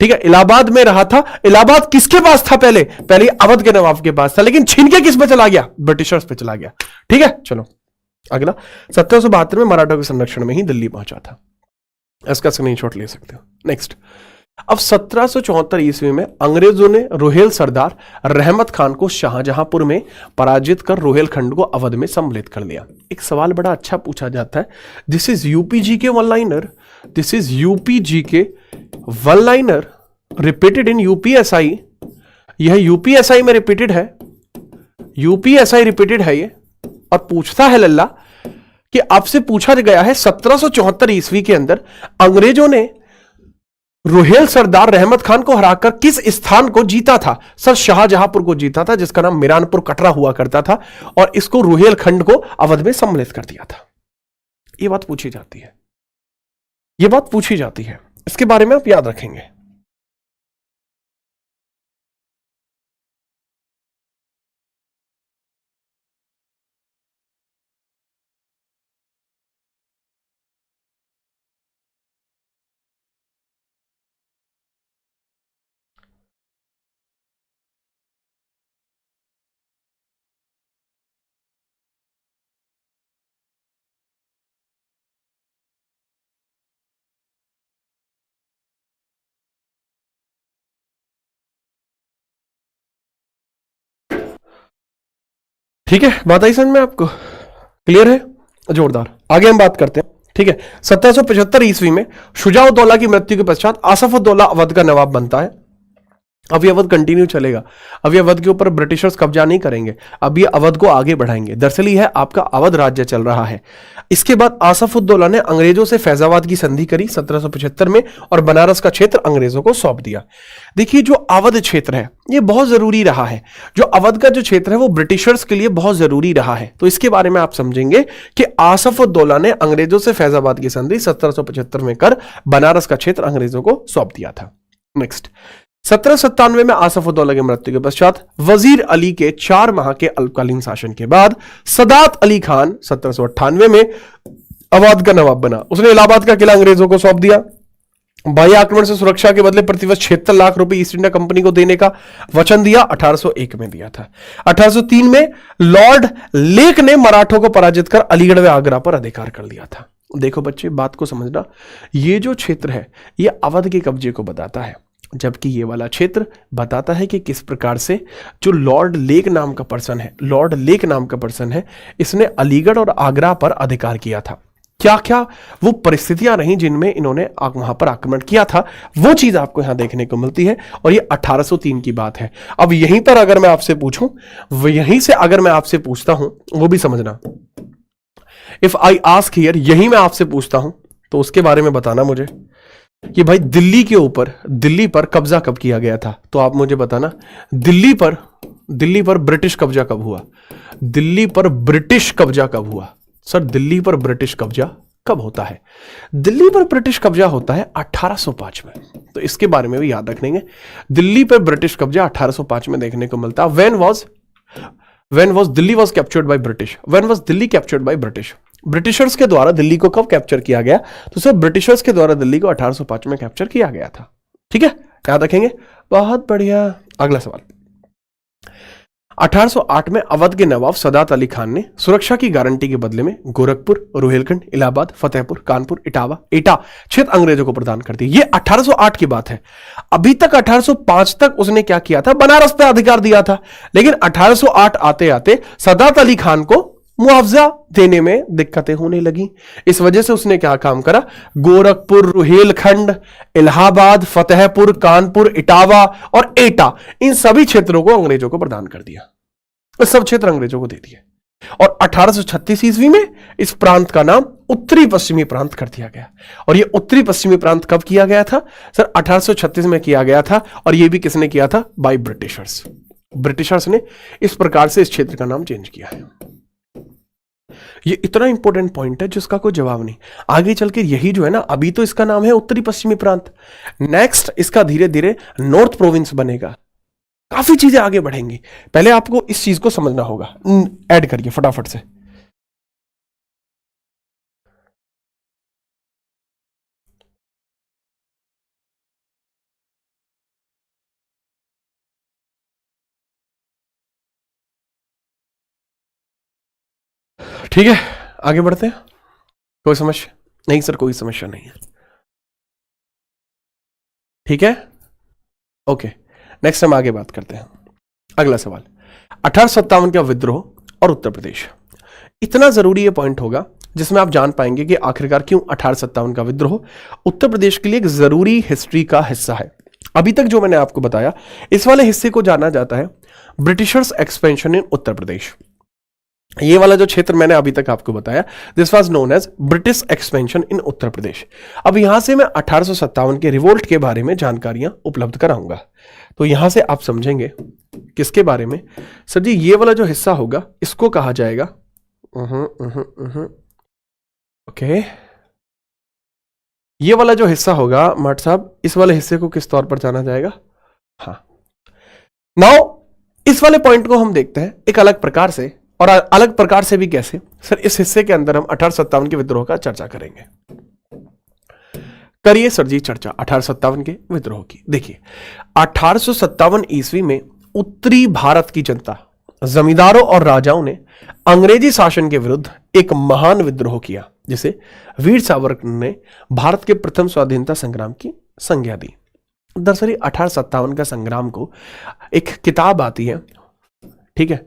ठीक है? इलाहाबाद में रहा था। इलाहाबाद किसके पास था? पहले अवध के नवाब के पास था, लेकिन छीन के किस पे चला गया? ब्रिटिशर्स पे चला गया, ठीक है? चलो अगला 1772 में मराठों के संरक्षण में ही दिल्ली पहुंचा था। इसका स्क्रीनशॉट ले सकते हो। नेक्स्ट, अब 1774 ईस्वी में अंग्रेजों ने रोहेल सरदार रहमत खान को शाहजहांपुर में पराजित कर रोहेलखंड को अवध में सम्मिलित कर लिया। एक सवाल बड़ा अच्छा पूछा जाता है, दिस इज यूपीजी के one liner, this is UPG के one liner repeated in UPSI. यह यूपीएसआई में रिपीटेड है, यूपीएसआई रिपीटेड है ये। और पूछता है लल्ला कि आपसे पूछा गया है 1774 ईस्वी के अंदर अंग्रेजों ने रोहेल सरदार रहमत खान को हराकर किस स्थान को जीता था? सर शाहजहांपुर को जीता था, जिसका नाम मिरानपुर कटरा हुआ करता था, और इसको रोहेलखंड को अवध में सम्मिलित कर दिया था। यह बात पूछी जाती है, यह बात पूछी जाती है। इसके बारे में आप याद रखेंगे। ठीक है, बात आई समझ में आपको? क्लियर है? जोरदार। आगे हम बात करते हैं, ठीक है? 1775 ईस्वी में शुजाउद्दौला की मृत्यु के पश्चात आसफउद्दौला अवध का नवाब बनता है। अब ये अवध कंटिन्यू चलेगा। अब ये अवध के ऊपर ब्रिटिशर्स कब्जा नहीं करेंगे, अब ये अवध को आगे बढ़ाएंगे। दरअसल ये है आपका अवध राज्य चल रहा है। इसके बाद आसफउद्दौला ने अंग्रेजों से फैजाबाद की संधि करी 1775 में और बनारस का क्षेत्र अंग्रेजों को सौंप दिया। देखिए जो अवध क्षेत्र है ये बहुत जरूरी रहा है, जो अवध का जो क्षेत्र है वो ब्रिटिशर्स के लिए बहुत जरूरी रहा है। तो इसके बारे में आप समझेंगे कि आसफउद्दौला ने अंग्रेजों से फैजाबाद की संधि 1775 में कर बनारस का क्षेत्र अंग्रेजों को सौंप दिया था। नेक्स्ट, 1797 में आसफउद्दौला की मृत्यु के पश्चात वजीर अली के 4 माह के अल्पकालीन शासन के बाद सदात अली खान 1798 में अवध का नवाब बना। उसने इलाहाबाद का किला अंग्रेजों को सौंप दिया। बाह्य आक्रमण से सुरक्षा के बदले प्रतिवर्ष 76 लाख रुपए ईस्ट इंडिया कंपनी को देने का वचन दिया, 1801 में दिया था। 1803 में लॉर्ड लेक ने मराठों को पराजित कर अलीगढ़ व आगरा पर अधिकार कर लिया था। देखो बच्चे, बात को समझना, ये जो क्षेत्र है ये अवध के कब्जे को बताता है, जबकि ये वाला क्षेत्र बताता है कि किस प्रकार से जो लॉर्ड लेक नाम का पर्सन है, इसने अलीगढ़ और आगरा पर अधिकार किया था। क्या क्या वो परिस्थितियां रहीं जिनमें इन्होंने वहां पर आक्रमण किया था, वो चीज आपको यहां देखने को मिलती है। और ये 1803 की बात है। अब यहीं पर अगर मैं आपसे पूछूं, यहीं से अगर मैं आपसे पूछता हूं, वो भी समझना, इफ आई आस्क हियर, यही मैं आपसे पूछता हूं तो उसके बारे में बताना मुझे कि भाई दिल्ली पर कब्जा कब किया गया था। तो आप मुझे बताना दिल्ली पर ब्रिटिश कब्जा कब हुआ, दिल्ली पर ब्रिटिश कब्जा कब हुआ। सर दिल्ली पर ब्रिटिश कब्जा कब होता है? दिल्ली पर ब्रिटिश कब्जा होता है 1805 में। तो इसके बारे में भी याद रख लेंगे। दिल्ली पर ब्रिटिश कब्जा 1805 में देखने को मिलता है। when was Delhi was captured by British? when was Delhi captured by British? Britishers के द्वारा दिल्ली को कब कैप्चर किया गया? तो सर ब्रिटिशर्स के द्वारा दिल्ली को 1805 में कैप्चर किया गया था। ठीक है, याद रखेंगे। बहुत बढ़िया। अगला सवाल, 1808 में अवध के नवाब सदात अली खान ने सुरक्षा की गारंटी के बदले में गोरखपुर, रुहेलखंड, इलाहाबाद, फतेहपुर, कानपुर, एटा क्षेत्र अंग्रेजों को प्रदान कर दिए। ये 1808 की बात है। अभी तक 1805 तक उसने क्या किया था? बनारस पे अधिकार दिया था। लेकिन 1808 आते आते सदात अली खान को मुआवजा देने में दिक्कतें होने लगी। इस वजह से उसने क्या काम करा? गोरखपुर, रुहेलखंड, इलाहाबाद, फतेहपुर, कानपुर, इटावा और एटा, इन सभी क्षेत्रों को अंग्रेजों को प्रदान कर दिया। सब क्षेत्र अंग्रेजों को दे दिए। और 1836 ईस्वी में इस प्रांत का नाम उत्तरी पश्चिमी प्रांत कर दिया गया। और यह उत्तरी पश्चिमी प्रांत कब किया गया था? सर 1836 में किया गया था। और यह भी किसने किया था? By Britishers. ब्रिटिशर्स ने इस प्रकार से इस क्षेत्र का नाम चेंज किया है। ये इतना इंपॉर्टेंट पॉइंट है जिसका कोई जवाब नहीं। आगे चल के यही जो है ना, अभी तो इसका नाम है उत्तरी पश्चिमी प्रांत, नेक्स्ट इसका धीरे धीरे नॉर्थ प्रोविंस बनेगा। काफी चीजें आगे बढ़ेंगी। पहले आपको इस चीज को समझना होगा। ऐड करिए फटाफट से। ठीक है, आगे बढ़ते हैं। कोई समस्या नहीं? सर कोई समस्या नहीं है। ठीक है, ओके। नेक्स्ट हम आगे बात करते हैं। अगला सवाल, 1857 का विद्रोह और उत्तर प्रदेश। इतना जरूरी ये पॉइंट होगा जिसमें आप जान पाएंगे कि आखिरकार क्यों 1857 का विद्रोह उत्तर प्रदेश के लिए एक जरूरी हिस्ट्री का हिस्सा है। अभी तक जो मैंने आपको बताया, इस वाले हिस्से को जाना जाता है ब्रिटिशर्स एक्सपेंशन इन उत्तर प्रदेश। ये वाला जो क्षेत्र मैंने अभी तक आपको बताया, this was known as British expansion in Uttar Pradesh. अब यहां से मैं 1857 के रिवोल्ट के बारे में जानकारियां उपलब्ध कराऊंगा। तो यहां से आप समझेंगे किसके बारे में? सर जी ये वाला जो हिस्सा होगा इसको कहा जाएगा ओके, ये वाला जो हिस्सा होगा मट साहब, इस वाले हिस्से को किस तौर पर जाना जाएगा? हाँ, नाउ इस वाले पॉइंट को हम देखते हैं एक अलग प्रकार से। और अलग प्रकार से भी कैसे? सर इस हिस्से के अंदर हम 1857 के विद्रोह का चर्चा करेंगे। करिए सर जी चर्चा 1857 के विद्रोह की। देखिए 1857 ईस्वी में उत्तरी भारत की जनता, जमींदारों और राजाओं ने अंग्रेजी शासन के विरुद्ध एक महान विद्रोह किया, जिसे वीर सावरकर ने भारत के प्रथम स्वाधीनता संग्राम की संज्ञा दी। दरअसल 1857 का संग्राम को एक किताब आती है, ठीक है,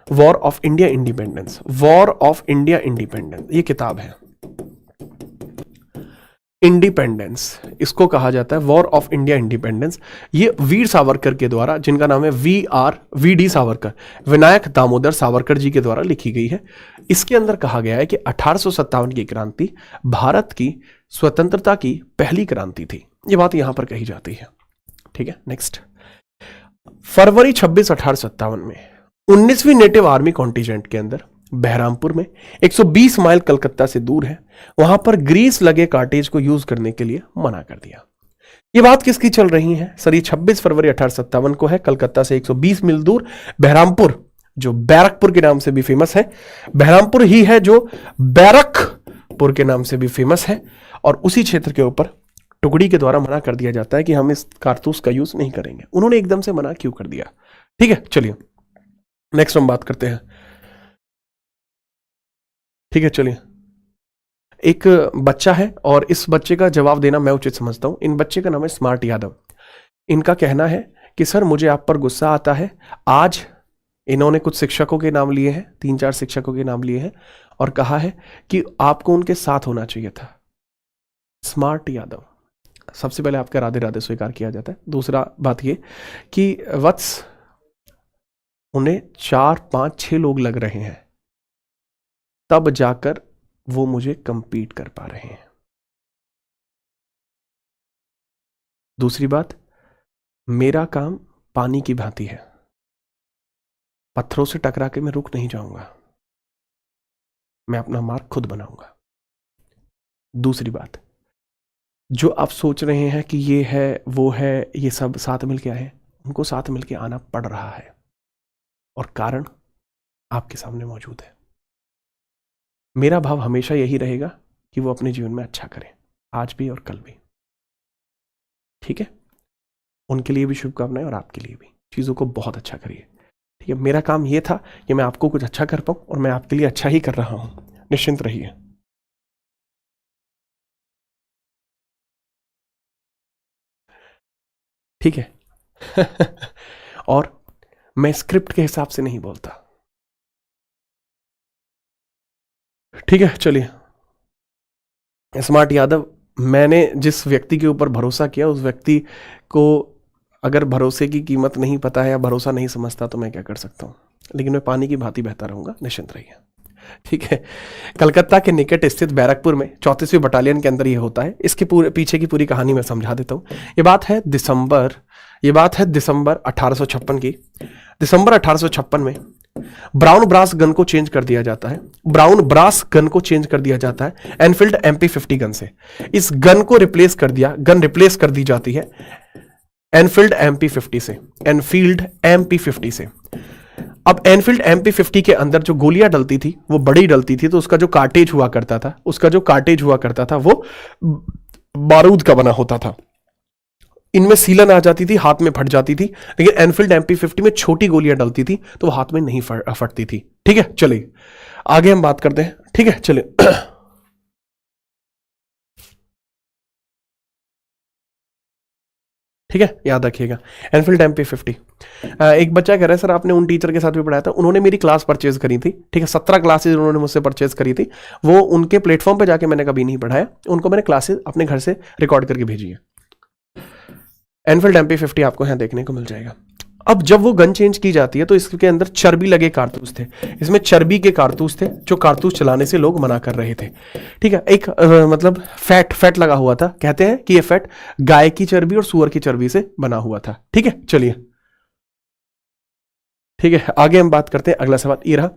war of India independence, war of India independence, ये किताब है। इंडिपेंडेंस, इसको कहा जाता है वॉर ऑफ इंडिया इंडिपेंडेंस। ये वीर सावरकर के द्वारा, जिनका नाम है वी डी सावरकर, विनायक दामोदर सावरकर जी के द्वारा लिखी गई है। इसके अंदर कहा गया है कि 1857 की क्रांति भारत की स्वतंत्रता की पहली क्रांति थी। ये बात यहां पर कही जाती है। ठीक है, नेक्स्ट। फरवरी 26 1857 में 19वीं नेटिव आर्मी कॉन्टिजेंट के अंदर बहरामपुर में 120 माइल कलकत्ता से दूर है, वहां पर ग्रीस लगे कार्टेज को यूज करने के लिए मना कर दिया। ये बात किसकी चल रही है सर? ये 26 फरवरी 1857 को है, कलकत्ता से 120 मील दूर बहरामपुर, जो बैरकपुर के नाम से भी फेमस है। बहरामपुर ही है जो बैरकपुर के नाम से भी फेमस है, और उसी क्षेत्र के ऊपर टुकड़ी के द्वारा मना कर दिया जाता है कि हम इस कारतूस का यूज नहीं करेंगे। उन्होंने एकदम से मना क्यों कर दिया? ठीक है, चलिए नेक्स्ट हम बात करते हैं। ठीक है, चलिए। एक बच्चा है और इस बच्चे का जवाब देना मैं उचित समझता हूं। इन बच्चे का नाम है स्मार्ट यादव। इनका कहना है कि सर मुझे आप पर गुस्सा आता है। आज इन्होंने कुछ शिक्षकों के नाम लिए हैं, 3-4 शिक्षकों के नाम लिए हैं, और कहा है कि आपको उनके साथ होना चाहिए था। स्मार्ट यादव, सबसे पहले आपका राधे राधे स्वीकार किया जाता है। दूसरा बात ये कि वत्स, उन्हें 4-5-6 लोग लग रहे हैं, तब जाकर वो मुझे कंपीट कर पा रहे हैं। दूसरी बात, मेरा काम पानी की भांति है, पत्थरों से टकरा के मैं रुक नहीं जाऊंगा, मैं अपना मार्ग खुद बनाऊंगा। दूसरी बात, जो आप सोच रहे हैं कि ये है वो है, ये सब साथ मिलके आए, उनको साथ मिलके आना पड़ रहा है, और कारण आपके सामने मौजूद है। मेरा भाव हमेशा यही रहेगा कि वो अपने जीवन में अच्छा करें, आज भी और कल भी। ठीक है, उनके लिए भी शुभकामनाएं और आपके लिए भी। चीज़ों को बहुत अच्छा करिए। ठीक है, मेरा काम ये था कि मैं आपको कुछ अच्छा कर पाऊं, और मैं आपके लिए अच्छा ही कर रहा हूं, निश्चिंत रहिए। ठीक है। और मैं स्क्रिप्ट के हिसाब से नहीं बोलता। ठीक है, चलिए। स्मार्ट यादव, मैंने जिस व्यक्ति के ऊपर भरोसा किया, उस व्यक्ति को अगर भरोसे की कीमत नहीं पता है या भरोसा नहीं समझता, तो मैं क्या कर सकता हूँ? लेकिन मैं पानी की भांति बहता रहूंगा, निश्चिंत रहिए। ठीक है, कलकत्ता के निकट स्थित बैरकपुर में 34वीं बटालियन के अंदर ये होता है। इसके पूरे पीछे की पूरी कहानी मैं समझा देता हूँ। ये बात है दिसंबर 1856 की। दिसंबर 1856 में ब्राउन ब्रास गन को चेंज कर दिया जाता है। एनफील्ड MP50 गन से इस गन को रिप्लेस कर दी जाती है एनफील्ड MP50 से। अब एनफील्ड MP50 के अंदर जो गोलियां डलती थी वो बड़ी डलती थी, तो उसका जो कार्टेज हुआ करता था वो बारूद का बना होता था। इनमें सीलन आ जाती थी, हाथ में फट जाती थी। लेकिन एनफील्ड MP50 में छोटी गोलियां डलती थी, तो वो हाथ में नहीं फटती थी। ठीक है, चलिए आगे हम बात करते हैं। ठीक है, चलिए। ठीक है, याद रखिएगा एनफील्ड MP50। एक बच्चा कह रहा है सर आपने उन टीचर के साथ भी पढ़ाया था, उन्होंने मेरी क्लास परचेज करी थी। ठीक है, 17 क्लासेज उन्होंने मुझसे परचेज करी थी। वो उनके प्लेटफॉर्म पे जाके मैंने कभी नहीं पढ़ाया, उनको मैंने क्लासेज अपने घर से रिकॉर्ड करके भेजी है। एनफील्ड MP50 आपको यहां देखने को मिल जाएगा। अब जब वो गन चेंज की जाती है तो इसके अंदर चर्बी लगे कारतूस थे। इसमें चर्बी के कारतूस थे, जो कारतूस चलाने से लोग मना कर रहे थे। ठीक है, एक मतलब फैट लगा हुआ था। कहते हैं कि ये फैट गाय की चर्बी और सूअर की चर्बी से बना हुआ था। ठीक है, चलिए। ठीक है, आगे हम बात करते हैं। अगला सवाल ये रहा।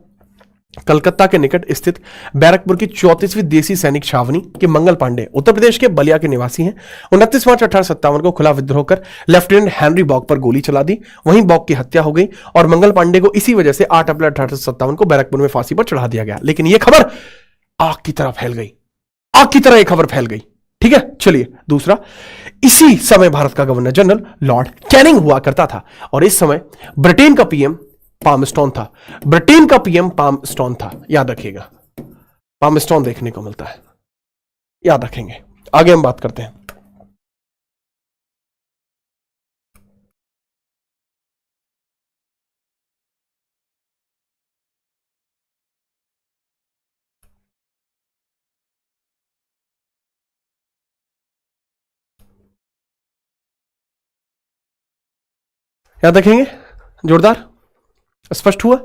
कलकत्ता के निकट स्थित बैरकपुर की 34वीं देसी सैनिक छावनी के मंगल पांडे उत्तर प्रदेश के बलिया के निवासी हैं। 29 मार्च 1857 को खुला विद्रोह कर लेफ्टिनेंट हेनरी बॉक पर गोली चला दी। वहीं बॉक की हत्या हो गई और मंगल पांडे को इसी वजह से 8 अप्रैल 1857 को बैरकपुर में फांसी पर चढ़ा दिया गया। लेकिन यह खबर आग की तरह फैल गई, आग की तरह यह खबर फैल गई। ठीक है, चलिए। दूसरा, इसी समय भारत का गवर्नर जनरल लॉर्ड कैनिंग हुआ करता था, और इस समय ब्रिटेन का पीएम पामस्टोन था। याद रखिएगा, पामस्टोन देखने को मिलता है, याद रखेंगे। आगे हम बात करते हैं। याद रखेंगे? जोरदार, स्पष्ट हुआ?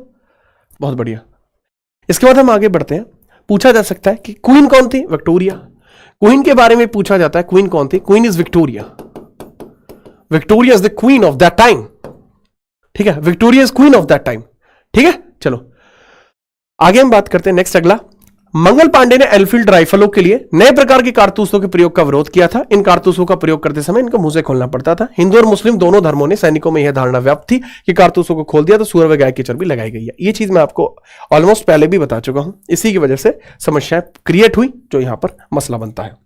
बहुत बढ़िया। इसके बाद हम आगे बढ़ते हैं। पूछा जा सकता है कि क्वीन कौन थी? विक्टोरिया। क्वीन के बारे में पूछा जाता है, क्वीन कौन थी? Queen is Victoria. Victoria is the queen of that time. ठीक है, Victoria is queen of that time. ठीक है, चलो आगे हम बात करते हैं। नेक्स्ट अगला, मंगल पांडे ने एनफील्ड राइफलों के लिए नए प्रकार के कारतूसों के प्रयोग का विरोध किया था। इन कारतूसों का प्रयोग करते समय इनको मुंह से खोलना पड़ता था। हिंदू और मुस्लिम दोनों धर्मों ने सैनिकों में यह धारणा व्याप्त थी कि कारतूसों को खोल दिया तो सूअर व गाय की चर्बी लगाई गई है। यह चीज मैं आपको ऑलमोस्ट पहले भी बता चुका हूं। इसी की वजह से समस्याएं क्रिएट हुई, जो यहां पर मसला बनता है।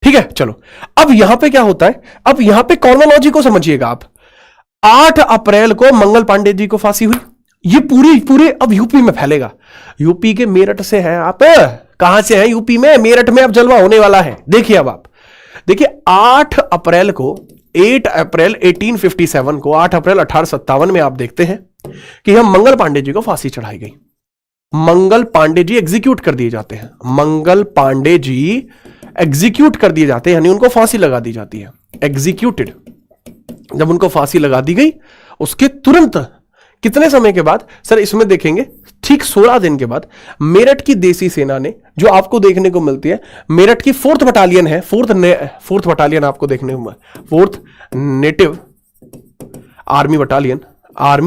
ठीक है, चलो अब यहां पे क्या होता है, अब यहां पे कॉर्नोलॉजी को समझिएगा आप। 8 अप्रैल को मंगल पांडे जी को फांसी हुई। ये पूरे अब यूपी में फैलेगा। यूपी के मेरठ से हैं आप? कहां से हैं? यूपी में मेरठ में अब जलवा होने वाला है। देखिए अब आप देखिए, 8 अप्रैल को 8 अप्रैल 1857 को 8 अप्रैल 1857 में आप देखते हैं कि हम मंगल पांडे जी को फांसी चढ़ाई गई। मंगल पांडे जी एग्जीक्यूट कर दिए जाते हैं। मंगल पांडे जी एग्जीक्यूट कर दिए जाते हैं, यानी उनको फांसी लगा दी जाती है। एग्जीक्यूटेड। जब उनको फांसी लगा दी गई, उसके तुरंत कितने समय के बाद? सर इसमें देखेंगे ठीक 16 दिन के बाद मेरठ की देसी सेना ने, जो आपको देखने को मिलती है, मेरठ की 4th बटालियन है, फोर्थ बटालियन आपको देखने को, 4th नेटिव आर्मी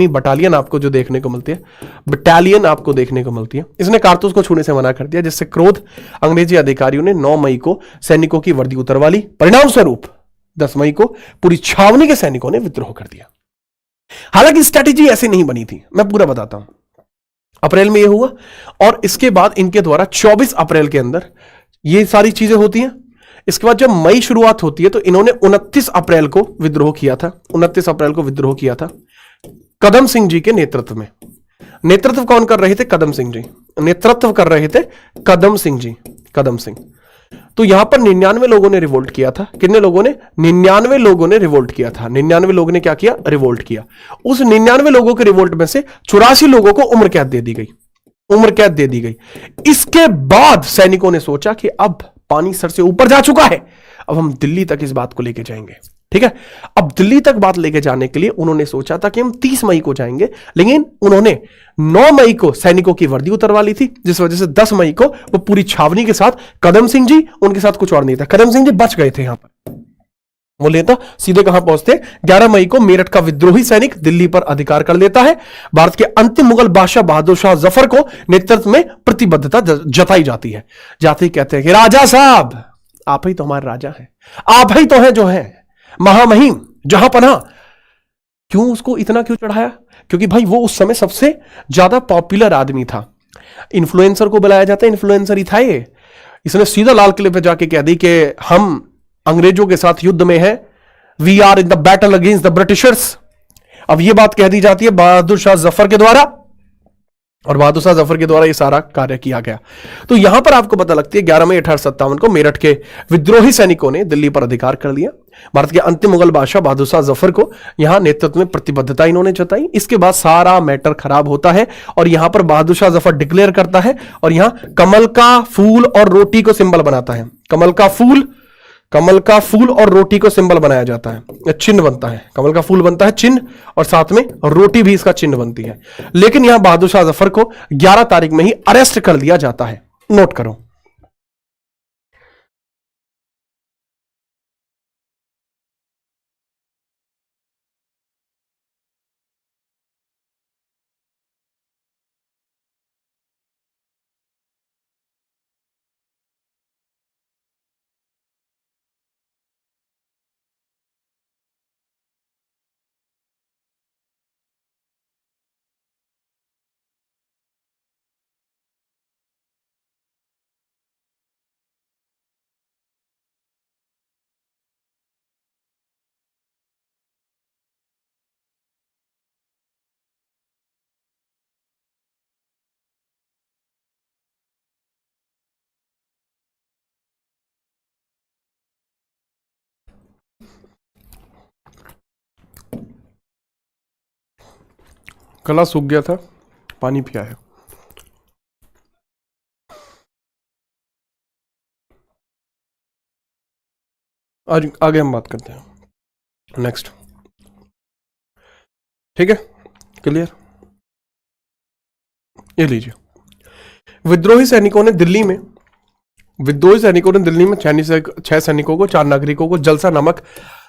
बटालियन आपको जो देखने को मिलती है, बटालियन आपको देखने को मिलती है, इसने कारतूस को छूने से मना कर दिया, जिससे क्रोध अंग्रेजी अधिकारियों ने 9 मई को सैनिकों की वर्दी उतरवा ली। परिणाम स्वरूप 10 मई को पूरी छावनी के सैनिकों ने विद्रोह कर दिया। हालांकि स्ट्रैटेजी ऐसे नहीं बनी थी, मैं पूरा बताता हूं। अप्रैल में यह हुआ और इसके बाद इनके द्वारा 24 अप्रैल के अंदर ये सारी चीजें होती हैं। इसके बाद जब मई शुरुआत होती है तो इन्होंने 29 अप्रैल को विद्रोह किया था। 29 अप्रैल को विद्रोह किया था कदम सिंह जी के नेतृत्व में। नेतृत्व कौन कर रहे थे? कदम सिंह जी। नेतृत्व कर रहे थे कदम सिंह जी, कदम सिंह। तो यहां पर 99 लोगों ने रिवोल्ट किया था। कितने लोगों ने? 99 लोगों ने रिवोल्ट किया था। 99 लोगों ने क्या किया? रिवोल्ट किया। उस 99 लोगों के रिवोल्ट में से 84 लोगों को उम्र कैद दे दी गई। उम्र कैद दे दी गई। इसके बाद सैनिकों ने सोचा कि अब पानी सर से ऊपर जा चुका है, अब हम दिल्ली तक इस बात को लेके जाएंगे। ठीक है, अब दिल्ली तक बात लेके जाने के लिए उन्होंने सोचा था कि हम 30 मई को जाएंगे, लेकिन उन्होंने 9 मई को सैनिकों की वर्दी उतरवा ली थी, जिस वजह से 10 मई को वो पूरी छावनी के साथ, कदम सिंह जी, उनके साथ कुछ और नहीं था, कदम सिंह जी बच गए थे यहां पर। वो लेता सीधे कहां पहुंचते? 11 मई को मेरठ का विद्रोही सैनिक दिल्ली पर अधिकार कर लेता है। भारत के अंतिम मुगल बादशाह बहादुर शाह जफर को नेतृत्व में प्रतिबद्धता जताई जाती है। जाते ही कहते हैं कि राजा साहब, आप ही तो हमारे राजा हैं, आप ही तो हैं जो है महामहिम जहां पनाह। क्यों उसको इतना क्यों चढ़ाया? क्योंकि भाई वो उस समय सबसे ज्यादा पॉपुलर आदमी था। इन्फ्लुएंसर को बुलाया जाता है, इन्फ्लुएंसर ही था ये। इसने सीधा लाल किले पे जाके कह दी कि हम अंग्रेजों के साथ युद्ध में हैं, we are in the battle against the Britishers. अब ये बात कह दी जाती है बहादुर शाह जफर के द्वारा, और बहादुर शाह जफर के द्वारा ये सारा कार्य किया गया। तो यहां पर आपको पता लगती है 11 मई 1857 को मेरठ के विद्रोही सैनिकों ने दिल्ली पर अधिकार कर लिया। भारत के अंतिम मुगल बादशाह बहादुर शाह जफर को यहां नेतृत्व में प्रतिबद्धता इन्होंने जताई। इसके बाद सारा मैटर खराब होता है और यहां पर बहादुर शाह जफर डिक्लेयर करता है और यहां कमल का फूल और रोटी को सिंबल बनाता है। कमल का फूल और रोटी को सिंबल बनाया जाता है, चिन्ह बनता है। कमल का फूल बनता है चिन्ह, और साथ में रोटी भी इसका चिन्ह बनती है। लेकिन यहां बहादुर शाह जफर को 11 तारीख में ही अरेस्ट कर लिया जाता है। नोट करो। गला सूख गया था, पानी पिया है। आज आगे हम बात करते हैं। नेक्स्ट, ठीक है, क्लियर। ये लीजिए, विद्रोही सैनिकों ने दिल्ली में 6 सैनिकों को, 4 नागरिकों को जलसा नामक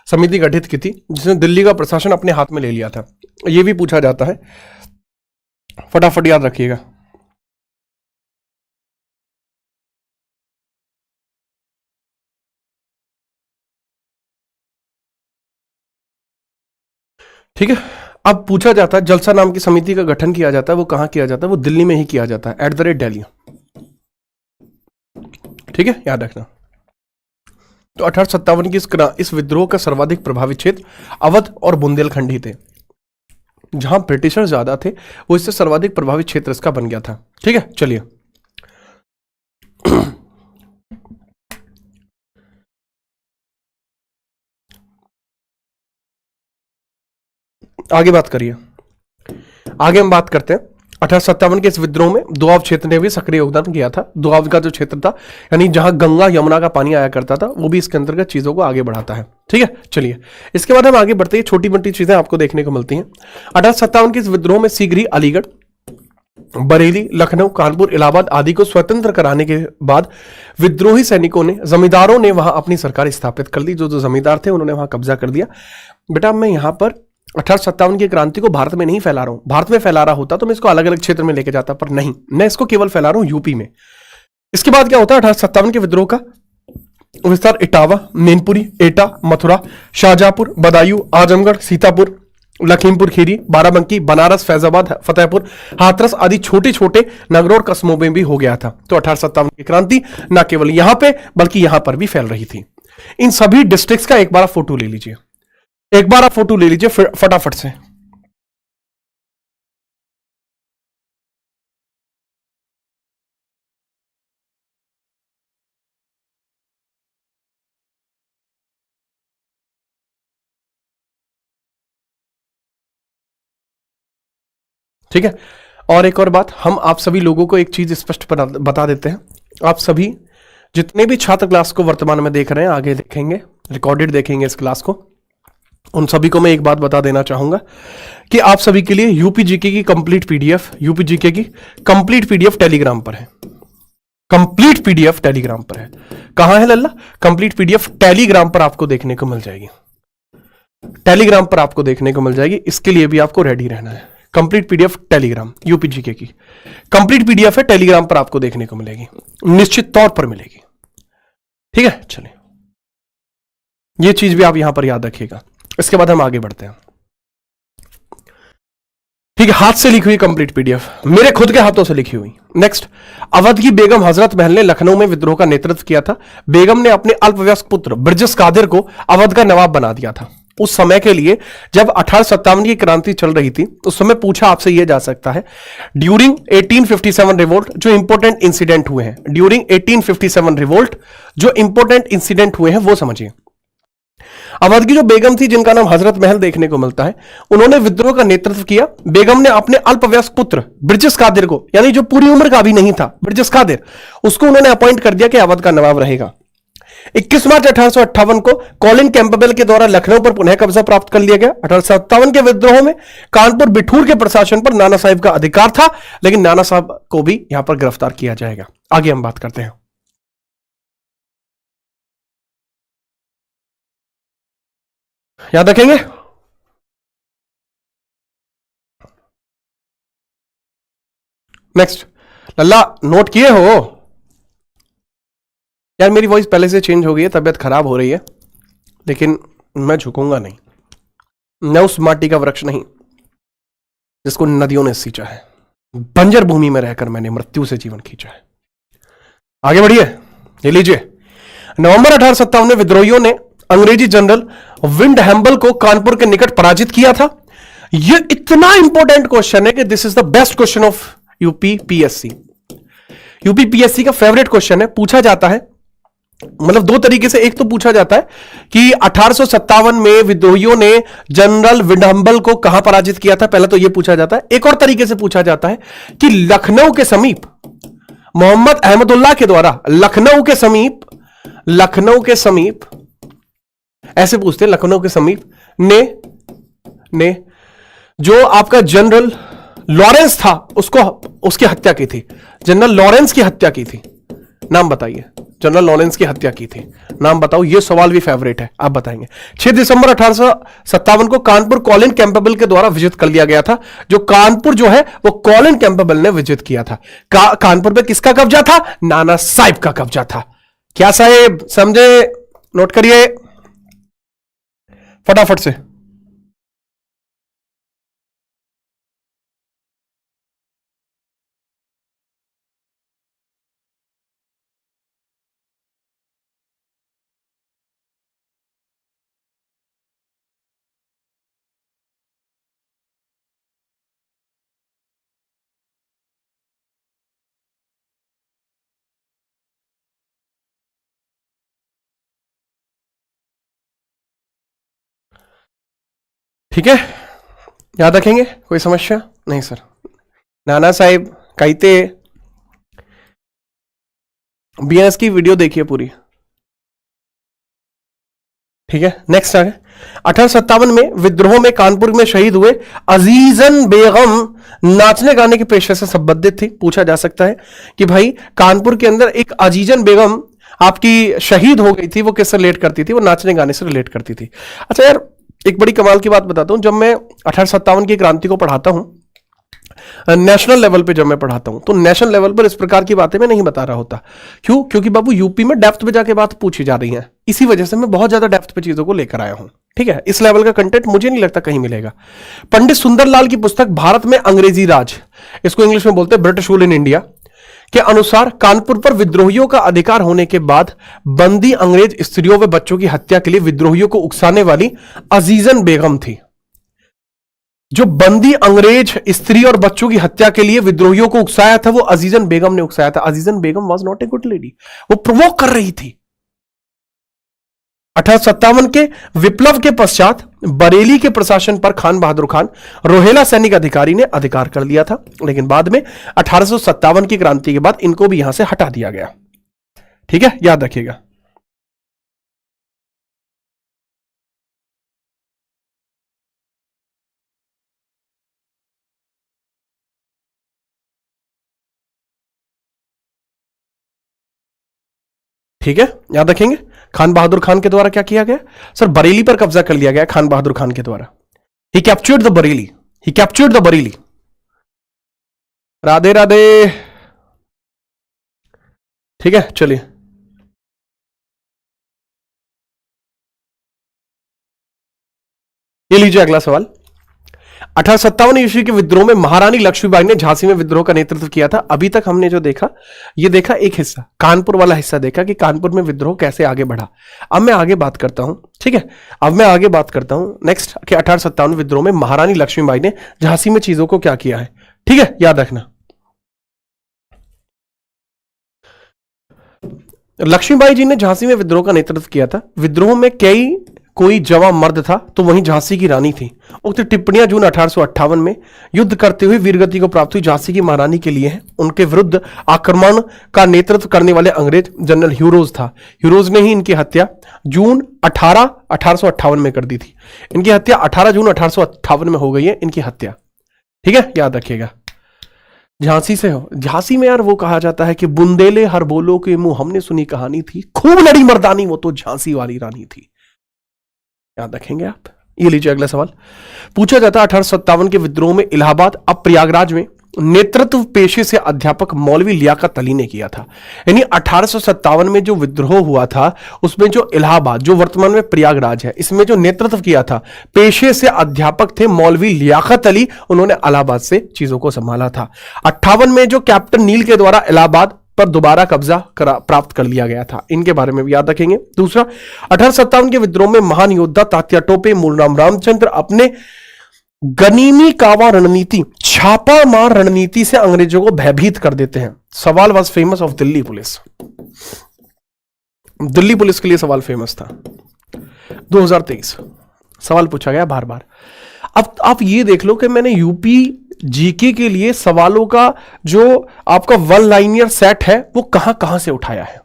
समिति गठित की थी, जिसने दिल्ली का प्रशासन अपने हाथ में ले लिया था। यह भी पूछा जाता है, फटाफट याद रखिएगा। ठीक है, अब पूछा जाता है जलसा नाम की समिति का गठन किया जाता है, वो कहां किया जाता है? वो दिल्ली में ही किया जाता है, @दिल्ली। ठीक है, याद रखना। तो 1857 की इस विद्रोह का सर्वाधिक प्रभावित क्षेत्र अवध और बुंदेलखंड ही थे। जहां ब्रिटिशर ज्यादा थे, वो इससे सर्वाधिक प्रभावित क्षेत्र इसका बन गया था। ठीक है, चलिए आगे बात करिए। आगे हम बात करते हैं 1857 के इस विद्रोह में दोआब क्षेत्र ने भी सक्रिय योगदान किया था। दोआब का जो क्षेत्र था, यानी जहां गंगा यमुना का पानी आया करता था, वो भी इसके अंतर्गत चीजों को आगे बढ़ाता है। ठीक है, चलिए इसके बाद हम आगे बढ़ते हैं। छोटी मोटी चीजें आपको देखने को मिलती हैं। 1857 के इस विद्रोह में शीघ्र ही अलीगढ़, बरेली, लखनऊ, कानपुर, इलाहाबाद आदि को स्वतंत्र कराने के बाद विद्रोही सैनिकों ने, जमींदारों ने वहां अपनी सरकार स्थापित कर दी। जो जमींदार थे उन्होंने वहां कब्जा कर दिया। बेटा मैं यहां पर 1857 की क्रांति को भारत में नहीं फैला रहा हूं। भारत में फैला रहा होता तो मैं इसको अलग अलग क्षेत्र में लेके जाता, पर नहीं, मैं इसको केवल फैला रहा हूं यूपी में। इसके बाद क्या होता है? 1857 के विद्रोह का विस्तार इटावा, मैनपुरी, एटा, मथुरा, शाहजहांपुर, बदायूं, आजमगढ़, सीतापुर, लखीमपुर खीरी, बाराबंकी, बनारस, फैजाबाद, फतेहपुर, हाथरस आदि छोटे छोटे नगरों और कस्बों में भी हो गया था। तो 1857 की क्रांति न केवल यहां पे बल्कि यहां पर भी फैल रही थी। इन सभी डिस्ट्रिक्ट्स का एक बार फोटो ले लीजिए, एक बार आप फोटो ले लीजिए फटाफट से। ठीक है, और एक और बात, हम आप सभी लोगों को एक चीज स्पष्ट बता देते हैं। आप सभी जितने भी छात्र क्लास को वर्तमान में देख रहे हैं, आगे देखेंगे, रिकॉर्डेड देखेंगे इस क्लास को, उन सभी को मैं एक बात बता देना चाहूंगा कि आप सभी के लिए यूपी जीके की कंप्लीट पीडीएफ टेलीग्राम पर है। कंप्लीट पीडीएफ टेलीग्राम पर है। कहां है लल्ला? कंप्लीट पीडीएफ टेलीग्राम पर आपको देखने को मिल जाएगी। टेलीग्राम पर आपको देखने को मिल जाएगी। इसके लिए भी आपको रेडी रहना है। Complete PDF Telegram, UP GK की कंप्लीट पीडीएफ है, टेलीग्राम पर आपको देखने को मिलेगी, निश्चित तौर पर मिलेगी। ठीक है, चलिए ये चीज भी आप यहां पर याद रखिएगा। इसके बाद हम आगे बढ़ते हैं। ठीक है, हाथ से लिखी हुई कंप्लीट पीडीएफ, मेरे खुद के हाथों से लिखी हुई। नेक्स्ट, अवध की बेगम हजरत महल ने लखनऊ में विद्रोह का नेतृत्व किया था। बेगम ने अपने अल्पवयस्क पुत्र ब्रिजेश कादिर को अवध का नवाब बना दिया था। उस समय के लिए जब 1857 की क्रांति चल रही थी, उस समय पूछा आपसे यह जा सकता है, ड्यूरिंग 1857 रिवोल्ट जो इंपोर्टेंट इंसिडेंट हुए हैं, ड्यूरिंग 1857 रिवोल्ट जो इंपोर्टेंट इंसिडेंट हुए हैं वो समझिए। अवध की जो बेगम थी, जिनका नाम हजरत महल देखने को मिलता है, उन्होंने विद्रोह का नेतृत्व किया। बेगम ने अपने अल्पवयस्क पुत्र ब्रिजेश कादिर को, यानी जो पूरी उम्र का भी नहीं था, ब्रिजेश कादिर, उसको उन्होंने अपॉइंट कर दिया कि अवध का नवाब रहेगा। 21 मार्च 1858 को कॉलिन कैंपबेल के द्वारा लखनऊ पर पुनः कब्जा प्राप्त कर लिया गया। 1857 के विद्रोह में कानपुर बिठूर के प्रशासन पर नाना साहिब का अधिकार था, लेकिन नाना साहब को भी यहां पर गिरफ्तार किया जाएगा। आगे हम बात करते हैं। याद रखेंगे? नेक्स्ट, लल्ला नोट किए हो? यार मेरी वॉइस पहले से चेंज हो गई है, तबियत खराब हो रही है, लेकिन मैं झुकूंगा नहीं। मैं उस माटी का वृक्ष नहीं जिसको नदियों ने सींचा है। बंजर भूमि में रहकर मैंने मृत्यु से जीवन खींचा है। आगे बढ़िए, ये लीजिए। नवंबर 1857 में विद्रोहियों ने अंग्रेजी जनरल विंडहैम्बल को कानपुर के निकट पराजित किया था। यह इतना इंपॉर्टेंट क्वेश्चन है कि this is the best question of UPPSC. UPPSC का फेवरेट क्वेश्चन है। पूछा जाता है, मतलब दो तरीके से। एक तो पूछा जाता है कि 1857 में विद्रोहियों ने जनरल विंडहैम्बल को कहां पराजित किया था, पहले तो यह पूछा जाता है। एक और तरीके से पूछा जाता है कि लखनऊ के समीप मोहम्मद अहमदुल्लाह के द्वारा लखनऊ के समीप ऐसे पूछते हैं, लखनऊ के समीप ने जो आपका जनरल लॉरेंस था उसको, उसकी हत्या की थी, जनरल लॉरेंस की हत्या की थी। नाम बताइए, जनरल लॉरेंस की हत्या की थी, नाम बताओ। ये सवाल भी फेवरेट है, आप बताएंगे। 6 दिसंबर 1857 को कानपुर कॉलिन कैंपेबल के द्वारा विजिट कर लिया गया था। जो कानपुर जो है वो कॉलिन कैंपेबल ने विजिट किया था। कानपुर पे किसका कब्जा था? नाना साहिब का कब्जा था। क्या साहेब, समझे? नोट करिए फटाफट से। ठीक है, याद रखेंगे? कोई समस्या नहीं सर। नाना साहिब कहते, बीएनएस की वीडियो देखिए पूरी। ठीक है, नेक्स्ट आ गए 1857 में विद्रोह में कानपुर में शहीद हुए अजीजन बेगम नाचने गाने के पेशे से संबंधित थी। पूछा जा सकता है कि भाई कानपुर के अंदर एक अजीजन बेगम आपकी शहीद हो गई थी, वो किससे रिलेट करती थी? वो नाचने गाने से रिलेट करती थी। अच्छा यार, एक बड़ी कमाल की बात बताता हूं। जब मैं 1857 की क्रांति को पढ़ाता हूं, नेशनल लेवल पे जब मैं पढ़ाता हूं, तो नेशनल लेवल पर इस प्रकार की बातें मैं नहीं बता रहा होता। क्यों? क्योंकि बाबू यूपी में डेप्थ पे जाके बात पूछी जा रही है, इसी वजह से मैं बहुत ज्यादा डेप्थ पे चीजों को लेकर आया हूं। ठीक है, इस लेवल का कंटेंट मुझे नहीं लगता कहीं मिलेगा। पंडित सुंदरलाल की पुस्तक भारत में अंग्रेजी राज, इसको इंग्लिश में बोलते हैं ब्रिटिश रूल इन इंडिया, के अनुसार कानपुर पर विद्रोहियों का अधिकार होने के बाद बंदी अंग्रेज स्त्रियों व बच्चों की हत्या के लिए विद्रोहियों को उकसाने वाली अजीजन बेगम थी। जो बंदी अंग्रेज स्त्री और बच्चों की हत्या के लिए विद्रोहियों को उकसाया था, वो अजीजन बेगम ने उकसाया था। Azizan Begum was not a good lady, वो प्रोवोक कर रही थी। 1857 के विप्लव के पश्चात बरेली के प्रशासन पर खान बहादुर खान, रोहेला सैनिक अधिकारी ने अधिकार कर लिया था, लेकिन बाद में 1857 की क्रांति के बाद इनको भी यहां से हटा दिया गया। ठीक है, याद रखिएगा। ठीक है, याद रखेंगे। खान बहादुर खान के द्वारा क्या किया गया? सर, बरेली पर कब्जा कर लिया गया खान बहादुर खान के द्वारा। He captured the Bareilly, he captured the Bareilly. Radhe Radhe. ठीक है, चलिए। ये लीजिए अगला सवाल। 1857 ईस्वी के विद्रोह में महारानी लक्ष्मीबाई ने झांसी में विद्रोह का नेतृत्व किया था। अभी तक हमने जो देखा, ये देखा एक हिस्सा, कानपुर वाला हिस्सा देखा कि कानपुर में विद्रोह कैसे आगे बढ़ा। अब मैं आगे बात करता हूं। ठीक है, अब मैं आगे बात करता हूं नेक्स्ट कि 1857 विद्रोह में महारानी लक्ष्मीबाई ने झांसी में चीजों को क्या किया है। ठीक है, याद रखना। लक्ष्मीबाई जी ने झांसी में विद्रोह का नेतृत्व किया था। विद्रोह में कोई जवां मर्द था तो वहीं झांसी की रानी थी। उक्त टिप्पणियां जून 1858 में युद्ध करते हुए वीरगति को प्राप्त हुई झांसी की महारानी के लिए है। उनके विरुद्ध आक्रमण का नेतृत्व करने वाले अंग्रेज जनरल ह्यूरोज था। ह्यूरोज ने ही इनकी हत्या जून 1858 में कर दी थी। इनकी हत्या 18 जून 1858 में हो गई है इनकी हत्या। ठीक है, याद रखिएगा। झांसी से हो। झांसी में यार वो कहा जाता है कि बुंदेले हर बोलो के मुंह, हमने सुनी कहानी थी, खूब लड़ी मर्दानी, वो तो झांसी वाली रानी थी। याद रखेंगे आप। ये लीजिए अगला सवाल। पूछा जाता है 1857 के विद्रोह में इलाहाबाद अब प्रयागराज में नेतृत्व पेशे से अध्यापक मौलवी लियाकत अली ने किया था। यानी 1857 में जो विद्रोह हुआ था उसमें जो इलाहाबाद, जो वर्तमान में प्रयागराज है, इसमें जो नेतृत्व किया था पेशे से अध्यापक थे मौलवी लियाकत अली। उन्होंने इलाहाबाद से चीजों को संभाला था। 58 में जो कैप्टन नील के द्वारा इलाहाबाद पर दोबारा कब्जा प्राप्त कर लिया गया था, इनके बारे में भी याद रखेंगे। दूसरा, 1857 के विद्रोह में महान योद्धा तात्या टोपे मूलराम रामचंद्र अपने गनीमी कावा रणनीति, छापा मार रणनीति से अंग्रेजों को भयभीत कर देते हैं। सवाल was famous of Delhi police. Delhi police के लिए सवाल फेमस था 2023, सवाल पूछा गया बार बार। अब आप ये देख लो कि मैंने यूपी जीके के लिए सवालों का जो आपका वन लाइनियर सेट है वो कहां कहां से उठाया है।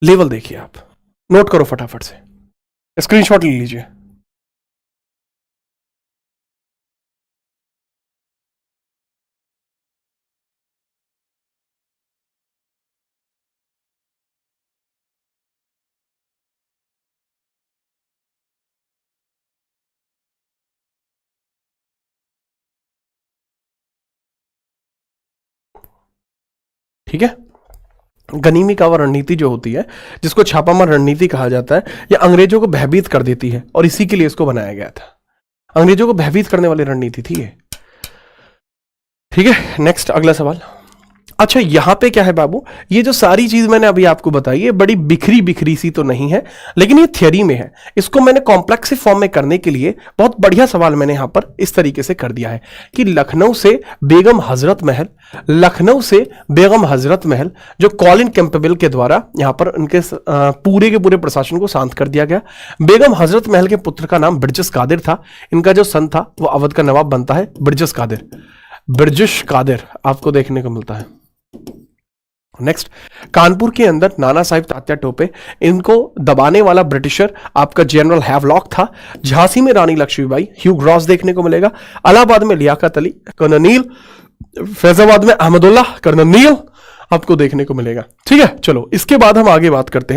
लेवल देखिए आप, नोट करो फटाफट से, स्क्रीनशॉट ले लीजिए। ठीक है। गनीमी कावा रणनीति जो होती है, जिसको छापामार रणनीति कहा जाता है, यह अंग्रेजों को भयभीत कर देती है और इसी के लिए इसको बनाया गया था। अंग्रेजों को भयभीत करने वाली रणनीति थी ये। ठीक है, नेक्स्ट अगला सवाल। अच्छा, यहां पे क्या है बाबू, ये जो सारी चीज मैंने अभी आपको बताई है बड़ी बिखरी बिखरी सी तो नहीं है, लेकिन ये थियरी में है। इसको मैंने कॉम्प्लेक्स फॉर्म में करने के लिए बहुत बढ़िया सवाल मैंने यहां पर इस तरीके से कर दिया है कि लखनऊ से बेगम हजरत महल, लखनऊ से बेगम हजरत महल जो कॉलिन कैंपबेल के द्वारा यहां पर उनके पूरे के पूरे प्रशासन को शांत कर दिया गया। बेगम हजरत महल के पुत्र का नाम ब्रिजेश कादिर था। इनका जो सन था वो अवध का नवाब बनता है, ब्रिजेश कादिर। ब्रिजेश कादिर आपको देखने को मिलता है। नेक्स्ट, कानपुर के अंदर नाना साहिब तात्या टोपे, इनको दबाने वाला ब्रिटिशर आपका जनरल हैवलॉक था। झांसी में रानी लक्ष्मीबाई, ह्यू ग्रॉस देखने को मिलेगा। इलाहाबाद में लियाकत अली, कर्नल, फैजाबाद में अहमदुल्ला, कर्नल आपको देखने को मिलेगा। ठीक है, चलो इसके बाद हम आगे बात करते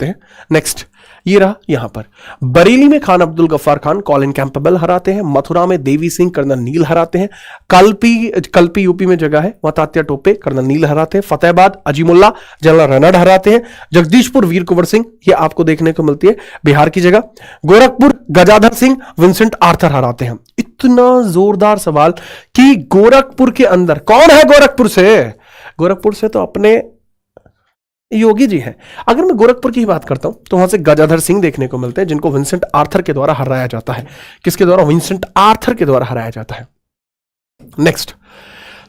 हैं। नेक्स्ट, ये रहा यहां पर बरेली में खान अब्दुल गफ्फार खान कॉलिन कैंपबेल हराते हैं। मथुरा में देवी सिंह कर्नल नील हराते हैं। कल्पी यूपी में जगह है, वहां तात्या टोपे कर्नल नील हराते हैं। फतेहाबाद अजीमुल्ला जनरल रनड हराते हैं। जगदीशपुर वीर कुंवर सिंह, ये आपको देखने को मिलती है बिहार की जगह। गोरखपुर गजाधर सिंह विंसेंट आर्थर हराते हैं। इतना जोरदार सवाल कि गोरखपुर के अंदर कौन है? गोरखपुर से तो अपने योगी जी हैं। अगर मैं गोरखपुर की ही बात करता हूं तो वहां से गजाधर सिंह देखने को मिलते हैं, जिनको विंसेंट आर्थर के द्वारा हराया जाता है। किसके द्वारा? विंसेंट आर्थर के द्वारा हराया जाता है। नेक्स्ट,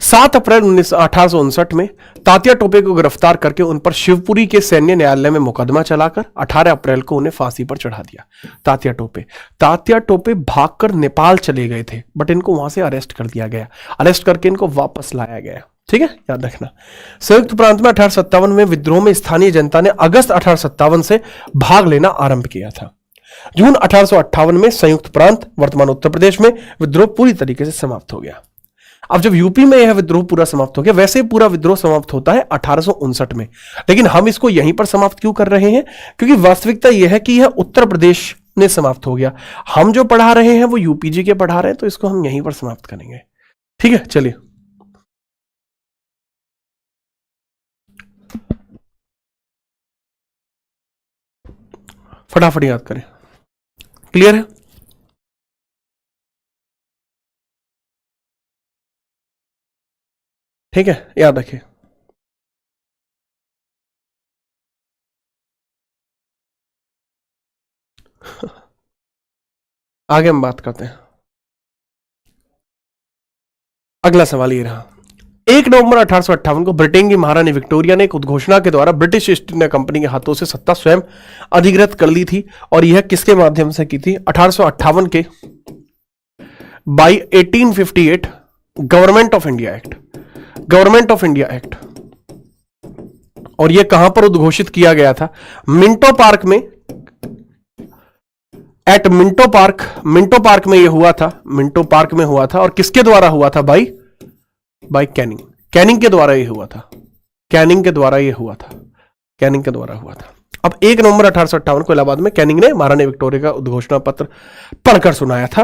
7 अप्रैल 1859 में तात्या टोपे को गिरफ्तार करके उन पर शिवपुरी के सैन्य न्यायालय में मुकदमा चलाकर 18 अप्रैल को उन्हें फांसी पर चढ़ा दिया। तात्या टोपे भागकर नेपाल चले गए थे, बट इनको वहां से अरेस्ट कर दिया गया। अरेस्ट करके इनको वापस लाया गया। ठीक है, याद रखना। संयुक्त प्रांत में 1857 में विद्रोह में स्थानीय जनता ने अगस्त 1857 से भाग लेना आरंभ किया था। जून 1858 में संयुक्त प्रांत वर्तमान उत्तर प्रदेश में विद्रोह पूरी तरीके से समाप्त हो गया। अब जब यूपी में यह विद्रोह पूरा समाप्त हो गया, वैसे ही पूरा विद्रोह समाप्त होता है 1859 में, लेकिन हम इसको यहीं पर समाप्त क्यों कर रहे हैं? क्योंकि वास्तविकता यह है कि यह उत्तर प्रदेश में समाप्त हो गया। हम जो पढ़ा रहे हैं वो यूपी जी के पढ़ा रहे हैं, तो इसको हम यहीं पर समाप्त करेंगे। ठीक है, चलिए फटाफट याद करें। क्लियर है? ठीक है, याद रखिए। आगे हम बात करते हैं। अगला सवाल ये रहा। 1 नवंबर 1858 को ब्रिटेन की महारानी विक्टोरिया ने एक उद्घोषणा के द्वारा ब्रिटिश ईस्ट इंडिया कंपनी के हाथों से सत्ता स्वयं अधिग्रहित कर ली थी, और यह किसके माध्यम से की थी? 1858 के by 1858 government of India act. और यह कहां पर उद्घोषित किया गया था? मिंटो पार्क में, एट मिंटो पार्क में यह हुआ था। मिंटो पार्क में हुआ था, और किसके द्वारा हुआ था? बाई कैनिंग के द्वारा यह हुआ था। अब 1 नवंबर 1858 को इलाहाबाद में कैनिंग ने महारानी विक्टोरिया का उद्घोषणा पत्र पढ़कर सुनाया था।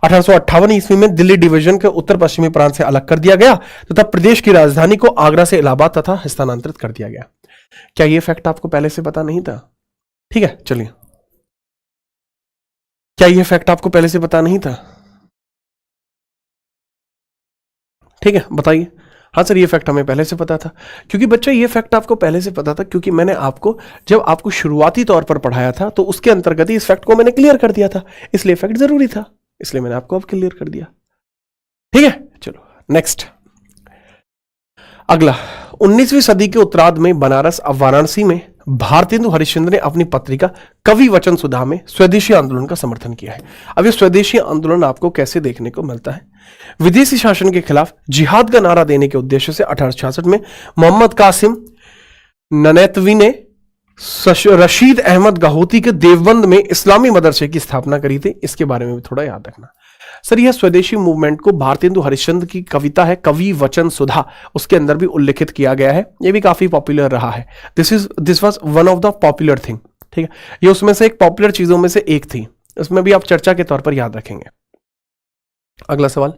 1858 ईस्वी में दिल्ली डिवीजन के उत्तर पश्चिमी प्रांत से अलग कर दिया गया तथा प्रदेश की राजधानी को आगरा से इलाहाबाद तथा स्थानांतरित कर दिया गया। क्या यह फैक्ट आपको पहले से पता नहीं था? ठीक है, चलिए, क्या यह फैक्ट आपको पहले से पता नहीं था? ठीक है, बताइए। हाँ सर, ये फैक्ट हमें पहले से पता था। क्योंकि बच्चा ये फैक्ट आपको पहले से पता था क्योंकि मैंने जब आपको शुरुआती तौर पर पढ़ाया था तो उसके अंतर्गत ही इस फैक्ट को मैंने क्लियर कर दिया था, इसलिए फैक्ट जरूरी था, इसलिए मैंने आपको अब क्लियर कर दिया। ठीक है, चलो नेक्स्ट। अगला, 19वीं सदी के उत्तरार्ध में बनारस और वाराणसी में भारतेंदु हरिश्चंद्र ने अपनी पत्रिका कवि वचन सुधा में स्वदेशी आंदोलन का समर्थन किया है। अब ये स्वदेशी आंदोलन आपको कैसे देखने को मिलता है? विदेशी शासन के खिलाफ जिहाद का नारा देने के उद्देश्य से 1866 में मोहम्मद कासिम ननैतवी ने रशीद अहमद गाहोती के देवबंद में इस्लामी मदरसे की स्थापना करी थी। इसके बारे में भी थोड़ा याद रखना। सर, यह स्वदेशी मूवमेंट को भारतेंदु हरिश्चंद्र की कविता है कवि वचन सुधा, उसके अंदर भी उल्लेखित किया गया है। यह भी काफी पॉपुलर रहा है। This was one of the popular thing. ठीक है, ये उसमें से एक पॉपुलर चीजों में से एक थी, उसमें भी आप चर्चा के तौर पर याद रखेंगे। अगला सवाल,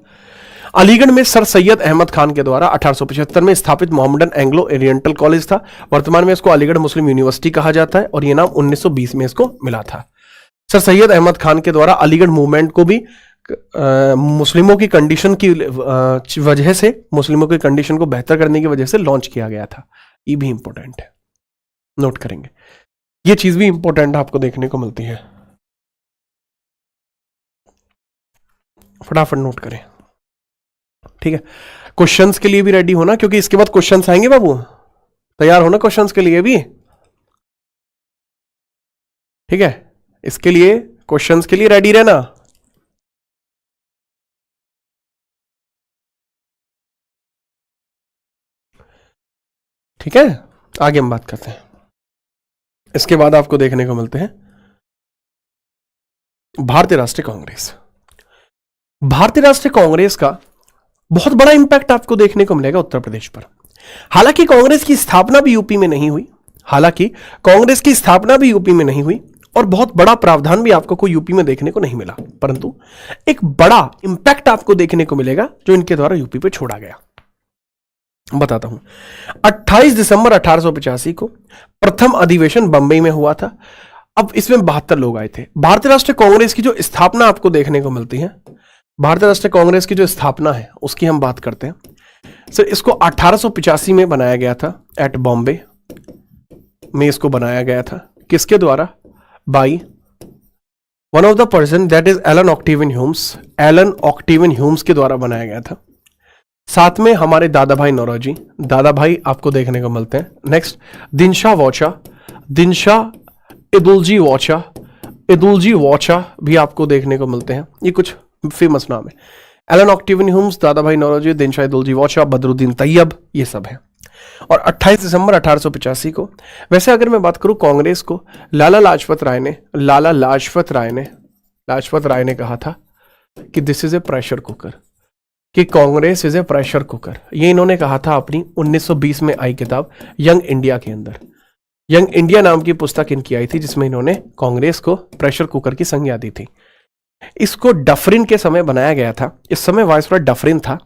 अलीगढ़ में सर सैयद अहमद खान के द्वारा 1875 में स्थापित मोहम्मदन एंग्लो ओरिएंटल कॉलेज था। वर्तमान में इसको अलीगढ़ मुस्लिम यूनिवर्सिटी कहा जाता है और यह नाम 1920 में इसको मिला था। सर सैयद अहमद खान के द्वारा अलीगढ़ मूवमेंट को भी मुस्लिमों की कंडीशन की वजह से, मुस्लिमों की कंडीशन को बेहतर करने की वजह से लॉन्च किया गया था। ये भी इंपॉर्टेंट है, नोट करेंगे। ये चीज भी इंपॉर्टेंट आपको देखने को मिलती है, फटाफट नोट करें, ठीक है। क्वेश्चंस के लिए भी रेडी होना, क्योंकि इसके बाद क्वेश्चंस आएंगे बाबू, तैयार होना क्वेश्चंस के लिए भी, ठीक है। इसके लिए क्वेश्चंस के लिए रेडी रहना। ठीक है, आगे हम बात करते हैं। इसके बाद आपको देखने को मिलते हैं भारतीय राष्ट्रीय कांग्रेस। भारतीय राष्ट्रीय कांग्रेस का बहुत बड़ा इंपैक्ट आपको देखने को मिलेगा उत्तर प्रदेश पर। हालांकि कांग्रेस की स्थापना भी यूपी में नहीं हुई, और बहुत बड़ा प्रावधान भी आपको कोई यूपी में देखने को नहीं मिला, परंतु एक बड़ा इंपैक्ट आपको देखने को मिलेगा जो इनके द्वारा यूपी पे छोड़ा गया। बताता हूं। 28 दिसंबर 1885 को प्रथम अधिवेशन बंबई में हुआ था। अब इसमें 72 लोग आए थे। भारतीय राष्ट्रीय कांग्रेस की जो स्थापना आपको देखने को मिलती है, भारतीय राष्ट्रीय कांग्रेस की जो स्थापना है उसकी हम बात करते हैं। सर इसको 1885 में बनाया गया था, एट बॉम्बे में इसको बनाया गया था। किसके द्वारा? By one of the person that is Allan Octavian Humes. Allan Octavian Humes के द्वारा बनाया गया था। साथ में हमारे दादा भाई नौरोजी, दादा भाई आपको देखने को मिलते हैं। नेक्स्ट दिनशा वोचा, दिनशा इदुलजी वोचा, इदुलजी वोचा भी आपको देखने को मिलते हैं। ये कुछ फेमस नाम है। एलन ऑक्टेवियन ह्यूम्स, दादा भाई नौरोजी, दिनशा इदुलजी वोचा, बदरुद्दीन तैयब, ये सब है। और 28 दिसंबर 1885 को, वैसे अगर मैं बात करूं कांग्रेस को, लाला लाजपत राय ने कहा था कि this is a pressure cooker, कि Congress is a pressure cooker. ये इन्होंने कहा था अपनी 1920 में आई किताब यंग इंडिया के अंदर। यंग इंडिया नाम की पुस्तक इनकी आई थी जिसमें इन्होंने कांग्रेस को प्रेशर कुकर की संज्ञा दी थी। इसको डफरिन के समय बनाया गया था। इस समय वायसरॉय डफरिन था।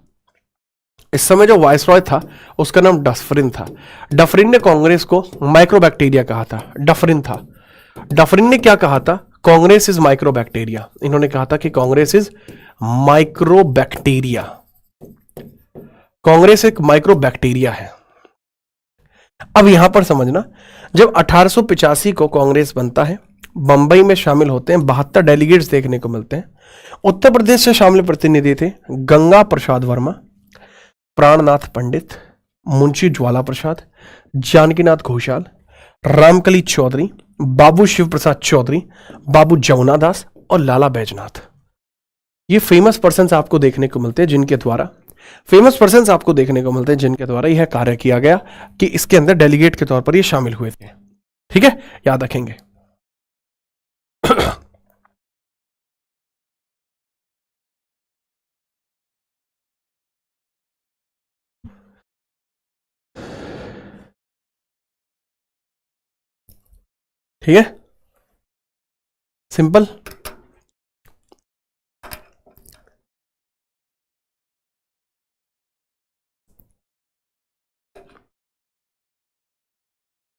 इस समय जो वायसरॉय था उसका नाम डफरिन था। डफरिन ने कांग्रेस को माइक्रोबैक्टीरिया कहा था। डफरिन था। डफरिन ने क्या कहा था? Congress is mycobacteria. इन्होंने कहा था कि कांग्रेस इज माइक्रोबैक्टीरिया, कांग्रेस एक माइक्रोबैक्टीरिया है। अब यहां पर समझना, जब 1885 को कांग्रेस बनता है, बंबई में शामिल होते हैं 72 डेलीगेट्स देखने को मिलते हैं। उत्तर प्रदेश से शामिल प्रतिनिधि थे गंगा प्रसाद वर्मा, प्राणनाथ पंडित, मुंशी ज्वाला प्रसाद, जानकीनाथ घोषाल, रामकली चौधरी, बाबू शिव प्रसाद चौधरी, बाबू जमुना दास और लाला बैजनाथ। ये फेमस पर्सन्स आपको देखने को मिलते हैं जिनके द्वारा यह कार्य किया गया कि इसके अंदर डेलीगेट के तौर पर ये शामिल हुए थे। ठीक है, याद रखेंगे। ठीक है, सिंपल।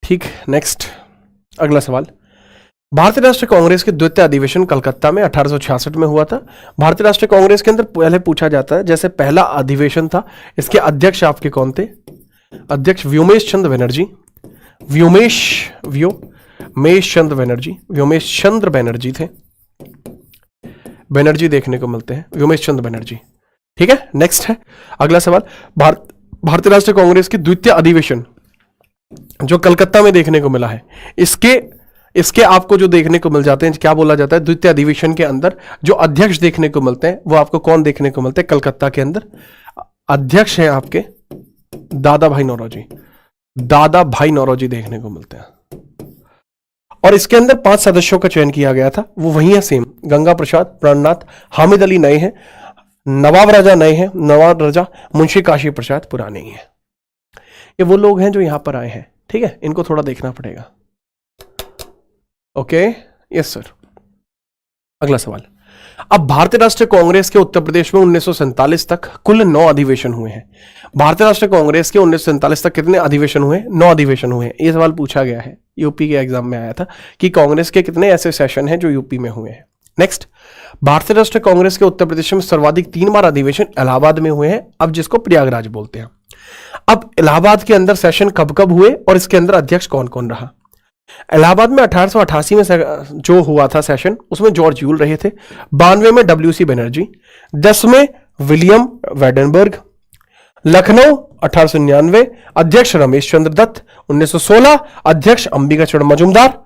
ठीक, नेक्स्ट अगला सवाल। भारतीय राष्ट्रीय कांग्रेस के द्वितीय अधिवेशन कलकत्ता में 1866 में हुआ था। भारतीय राष्ट्रीय कांग्रेस के अंदर पहले पूछा जाता है, जैसे पहला अधिवेशन था, इसके अध्यक्ष आपके कौन थे? अध्यक्ष व्योमेश चंद्र बनर्जी, व्योमेश चंद्र बनर्जी थे। बनर्जी देखने को मिलते हैं, व्योमेश चंद्र बनर्जी। ठीक है, नेक्स्ट है अगला सवाल। भारतीय राष्ट्रीय कांग्रेस के द्वितीय अधिवेशन जो कलकत्ता में देखने को मिला है, इसके आपको जो देखने को मिल जाते हैं, क्या बोला जाता है? द्वितीय अधिवेशन के अंदर जो अध्यक्ष देखने को मिलते हैं वो आपको कौन देखने को मिलते हैं? कलकत्ता के अंदर अध्यक्ष हैं आपके दादा भाई नौरोजी देखने को मिलते हैं। और इसके अंदर 5 सदस्यों का चयन किया गया था, वो वही है सेम। गंगा प्रसाद, प्राणनाथ, हामिद अली नए हैं, नवाब राजा, मुंशी काशी प्रसाद पुराने ही हैं। ये वो लोग हैं जो यहां पर आए हैं। ठीक है, इनको थोड़ा देखना पड़ेगा। Okay, yes sir. अगला सवाल। अब भारतीय राष्ट्रीय कांग्रेस के उत्तर प्रदेश में 1947 तक कुल 9 अधिवेशन हुए हैं। भारतीय राष्ट्रीय कांग्रेस के 1947 तक कितने अधिवेशन हुए? 9 अधिवेशन हुए हैं। ये सवाल पूछा गया है, यूपी के एग्जाम में आया था कि कांग्रेस के कितने ऐसे सेशन हैं जो यूपी में हुए हैं। नेक्स्ट, भारतीय राष्ट्रीय कांग्रेस के उत्तर प्रदेश में सर्वाधिक 3 बार अधिवेशन इलाहाबाद में हुए हैं, अब जिसको प्रयागराज बोलते हैं। अब इलाहाबाद के अंदर सेशन कब कब हुए और इसके अंदर अध्यक्ष कौन कौन रहा? इलाहाबाद में 1888 में जो हुआ था सेशन, उसमें जॉर्ज यूल रहे थे। 92 में WC बनर्जी, 10 में विलियम वेडनबर्ग। लखनऊ 1899 अध्यक्ष रमेश चंद्र दत्त। 1916 अध्यक्ष अंबिका चरण मजूमदार।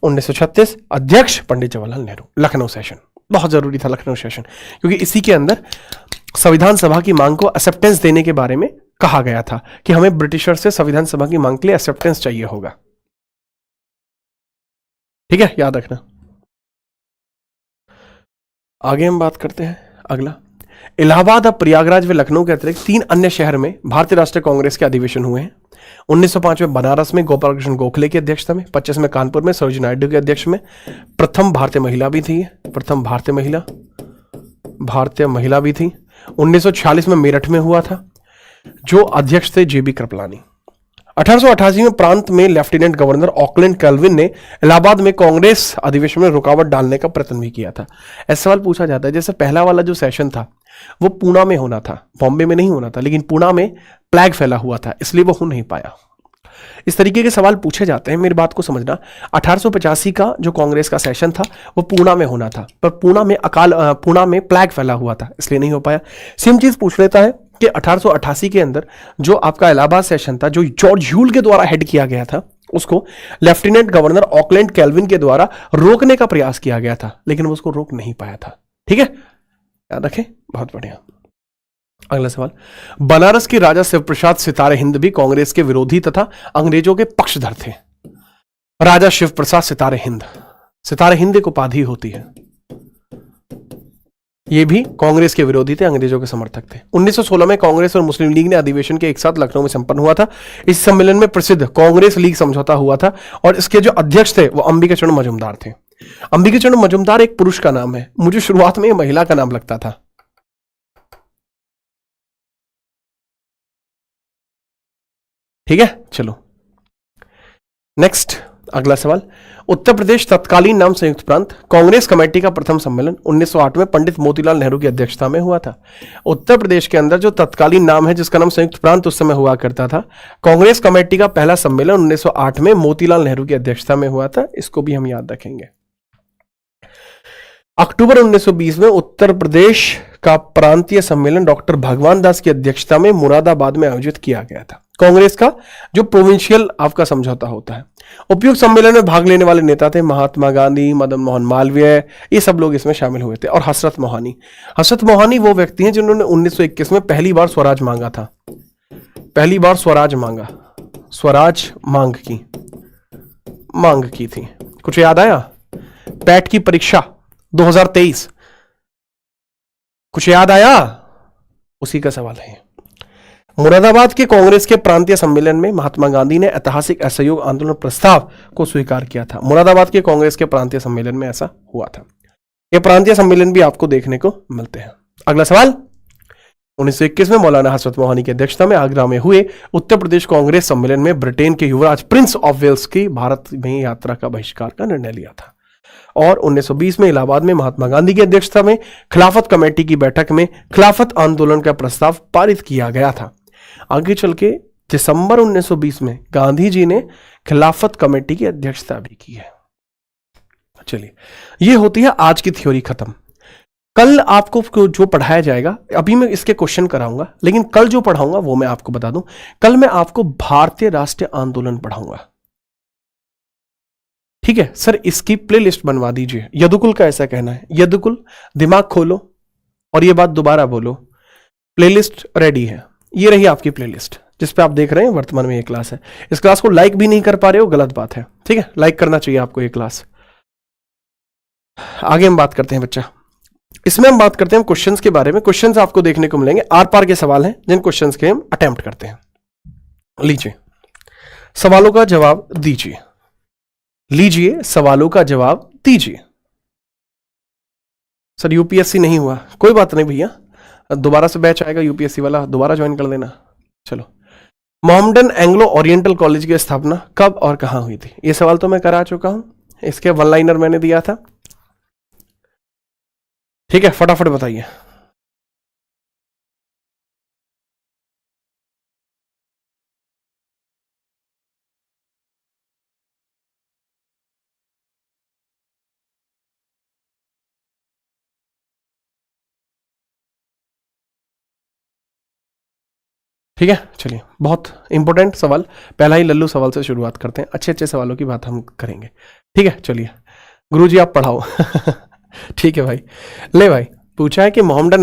1936 अध्यक्ष पंडित जवाहरलाल नेहरू। लखनऊ सेशन बहुत जरूरी था, लखनऊ सेशन, क्योंकि इसी के अंदर संविधान सभा की मांग को एक्सेप्टेंस देने के बारे में कहा गया था कि हमें ब्रिटिशर से संविधान सभा की मांग के लिए एक्सेप्टेंस चाहिए होगा। ठीक है, याद रखना। आगे हम बात करते हैं अगला, इलाहाबाद, अब प्रयागराज व लखनऊ के अतिरिक्त 3 अन्य शहर में भारतीय राष्ट्रीय कांग्रेस के अधिवेशन हुए हैं। 1905 में बनारस में गोपाल कृष्ण गोखले की अध्यक्षता में, 25 में कानपुर में सरोजिनी नायडू की अध्यक्ष में, प्रथम भारतीय महिला भी थी, प्रथम भारतीय महिला भी थी। 1946 में मेरठ में हुआ था, जो अध्यक्ष थे JB कृपलानी। 1888 में प्रांत में लेफ्टिनेंट गवर्नर ऑकलैंड कैल्विन ने इलाहाबाद में कांग्रेस अधिवेशन में रुकावट डालने का प्रयत्न भी किया था। ऐसा सवाल पूछा जाता है, जैसे पहला वाला जो सेशन था वो पूना में होना था, बॉम्बे में नहीं होना था, लेकिन पूना में प्लेग फैला हुआ था, इसलिए वो हो नहीं पाया। इस तरीके के सवाल पूछे जाते हैं, मेरी बात को समझना। 1885 का जो कांग्रेस का सेशन था वो पूना में होना था, पर पूना में प्लेग फैला हुआ था, इसलिए नहीं हो पाया। सेम चीज पूछ लेता है कि 1888 के अंदर जो आपका इलाहाबाद सेशन था, जो जॉर्ज ह्यूल के द्वारा हेड किया गया था, उसको लेफ्टिनेंट गवर्नर ऑकलैंड कैल्विन के द्वारा रोकने का प्रयास किया गया था, लेकिन वो उसको रोक नहीं पाया था। ठीक है, याद रखें, बहुत बढ़िया। अगला सवाल, बनारस के राजा शिवप्रसाद सितारे हिंद भी कांग्रेस के विरोधी तथा अंग्रेजों के पक्षधर थे। राजा शिवप्रसाद सितारे हिंद एक उपाधि होती है, ये भी कांग्रेस के विरोधी थे, अंग्रेजों के समर्थक थे। 1916 में कांग्रेस और मुस्लिम लीग ने अधिवेशन के एक साथ लखनऊ में संपन्न हुआ था। इस सम्मेलन में प्रसिद्ध कांग्रेस लीग समझौता हुआ था और इसके जो अध्यक्ष थे वो अंबिका चरण मजूमदार थे। अंबिका चरण मजूमदार एक पुरुष का नाम है, मुझे शुरुआत में महिला का नाम लगता था। ठीक है, चलो नेक्स्ट अगला सवाल, उत्तर प्रदेश तत्कालीन नाम संयुक्त प्रांत। कांग्रेस कमेटी का प्रथम सम्मेलन 1908 में पंडित मोतीलाल नेहरू की अध्यक्षता में हुआ था। उत्तर प्रदेश के अंदर जो तत्कालीन नाम है जिसका नाम संयुक्त प्रांत उस समय हुआ करता था, कांग्रेस कमेटी का पहला सम्मेलन 1908 में मोतीलाल नेहरू की अध्यक्षता में हुआ था, इसको भी हम याद रखेंगे। अक्टूबर 1920 में उत्तर प्रदेश का प्रांतीय सम्मेलन डॉक्टर भगवान दास की अध्यक्षता में मुरादाबाद में आयोजित किया गया था। कांग्रेस का जो प्रोविंशियल आपका समझौता होता है, उपयुक्त सम्मेलन में भाग लेने वाले नेता थे महात्मा गांधी, मदन मोहन मालवीय, ये सब लोग इसमें शामिल हुए थे, और हसरत मोहानी वो व्यक्ति हैं जिन्होंने 1921 में पहली बार स्वराज मांगा था, पहली बार स्वराज मांग की थी। कुछ याद आया? पैट की परीक्षा 2023, कुछ याद आया? उसी का सवाल है। मुरादाबाद के कांग्रेस के प्रांतीय सम्मेलन में महात्मा गांधी ने ऐतिहासिक असहयोग आंदोलन प्रस्ताव को स्वीकार किया था। मुरादाबाद के कांग्रेस के प्रांतीय सम्मेलन में ऐसा हुआ था। ये प्रांतीय सम्मेलन भी आपको देखने को मिलते हैं। अगला सवाल, 1921 में मौलाना हसरत मोहानी की अध्यक्षता में आगरा में हुए उत्तर प्रदेश कांग्रेस सम्मेलन में ब्रिटेन के युवराज प्रिंस ऑफ वेल्स की भारत में यात्रा का बहिष्कार का निर्णय लिया था। और 1920 में इलाहाबाद में महात्मा गांधी की अध्यक्षता में खिलाफत कमेटी की बैठक में खिलाफत आंदोलन का प्रस्ताव पारित किया गया था। आगे चल के दिसंबर 1920 में गांधी जी ने खिलाफत कमेटी की अध्यक्षता भी की है। चलिए, ये होती है आज की थ्योरी खत्म। कल आपको जो पढ़ाया जाएगा, अभी मैं इसके क्वेश्चन कराऊंगा, लेकिन कल जो पढ़ाऊंगा वो मैं आपको बता दूं, कल मैं आपको भारतीय राष्ट्रीय आंदोलन पढ़ाऊंगा। ठीक है सर, इसकी प्लेलिस्ट बनवा दीजिए। यदुकुल का ऐसा कहना है, यदुकुल दिमाग खोलो और ये बात दोबारा बोलो, प्लेलिस्ट रेडी है। ये रही आपकी प्लेलिस्ट जिस पे आप देख रहे हैं वर्तमान में ये क्लास है। इस क्लास को लाइक भी नहीं कर पा रहे हो, गलत बात है। ठीक है, लाइक करना चाहिए आपको ये क्लास। आगे हम बात करते हैं बच्चा, इसमें हम बात करते हैं क्वेश्चंस के बारे में। क्वेश्चंस आपको देखने को मिलेंगे, आर पार के सवाल हैं जिन क्वेश्चंस के हम अटेम्प्ट करते हैं। लीजिए सवालों का जवाब दीजिए, सवालों का जवाब दीजिए। सर यूपीएससी नहीं हुआ, कोई बात नहीं भैया, दोबारा से बैच आएगा यूपीएससी वाला, दोबारा ज्वाइन कर देना। चलो, मोहम्मडन एंग्लो ओरिएंटल कॉलेज की स्थापना कब और कहां हुई थी? ये सवाल तो मैं करा चुका हूं, इसके वन लाइनर मैंने दिया था। ठीक है, फटाफट बताइए। ठीक है, चलिए, बहुत इंपॉर्टेंट सवाल, पहला ही लल्लू सवाल से शुरुआत करते हैं, अच्छे अच्छे सवालों की बात हम करेंगे। ठीक है, चलिए गुरुजी आप पढ़ाओ। ठीक है भाई, ले भाई, पूछा है कि मोहम्मडन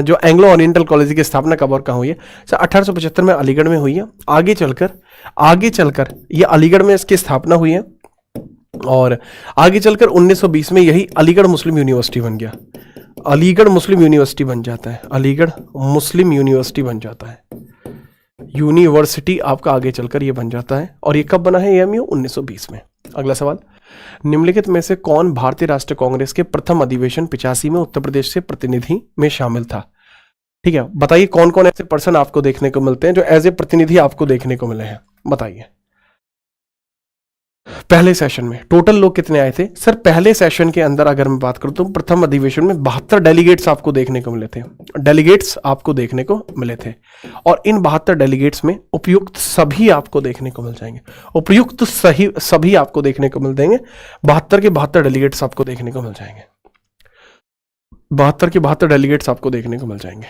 जो एंग्लो ओरिएंटल कॉलेज की स्थापना कब और कहाँ हुई है? सर 1875 में अलीगढ़ में हुई है। आगे चलकर ये अलीगढ़ में इसकी स्थापना हुई है, और आगे चलकर 1920 में यही अलीगढ़ मुस्लिम यूनिवर्सिटी बन गया। अलीगढ़ मुस्लिम यूनिवर्सिटी बन जाता है, अलीगढ़ मुस्लिम यूनिवर्सिटी बन जाता है, यूनिवर्सिटी आपका आगे चलकर ये बन जाता है। और ये कब बना है एएमयू? 1920 में। अगला सवाल, निम्नलिखित में से कौन भारतीय राष्ट्रीय कांग्रेस के प्रथम अधिवेशन 85 में उत्तर प्रदेश से प्रतिनिधि में शामिल था? ठीक है, बताइए कौन कौन ऐसे पर्सन आपको देखने को मिलते हैं जो एज ए प्रतिनिधि आपको देखने को मिले हैं, बताइए। पहले सेशन में टोटल लोग कितने आए थे? सर पहले सेशन के अंदर अगर मैं बात करूं तो प्रथम अधिवेशन में 72 डेलीगेट्स आपको देखने को मिले थे, डेलीगेट्स आपको देखने को मिले थे। और इन 72 डेलीगेट्स में उपयुक्त सभी आपको देखने को मिल जाएंगे, उपयुक्त सही सभी आपको देखने को मिल जाएंगे। 72 के 72 डेलीगेट्स आपको देखने को मिल जाएंगे, 72 के 72 डेलीगेट्स आपको देखने को मिल जाएंगे।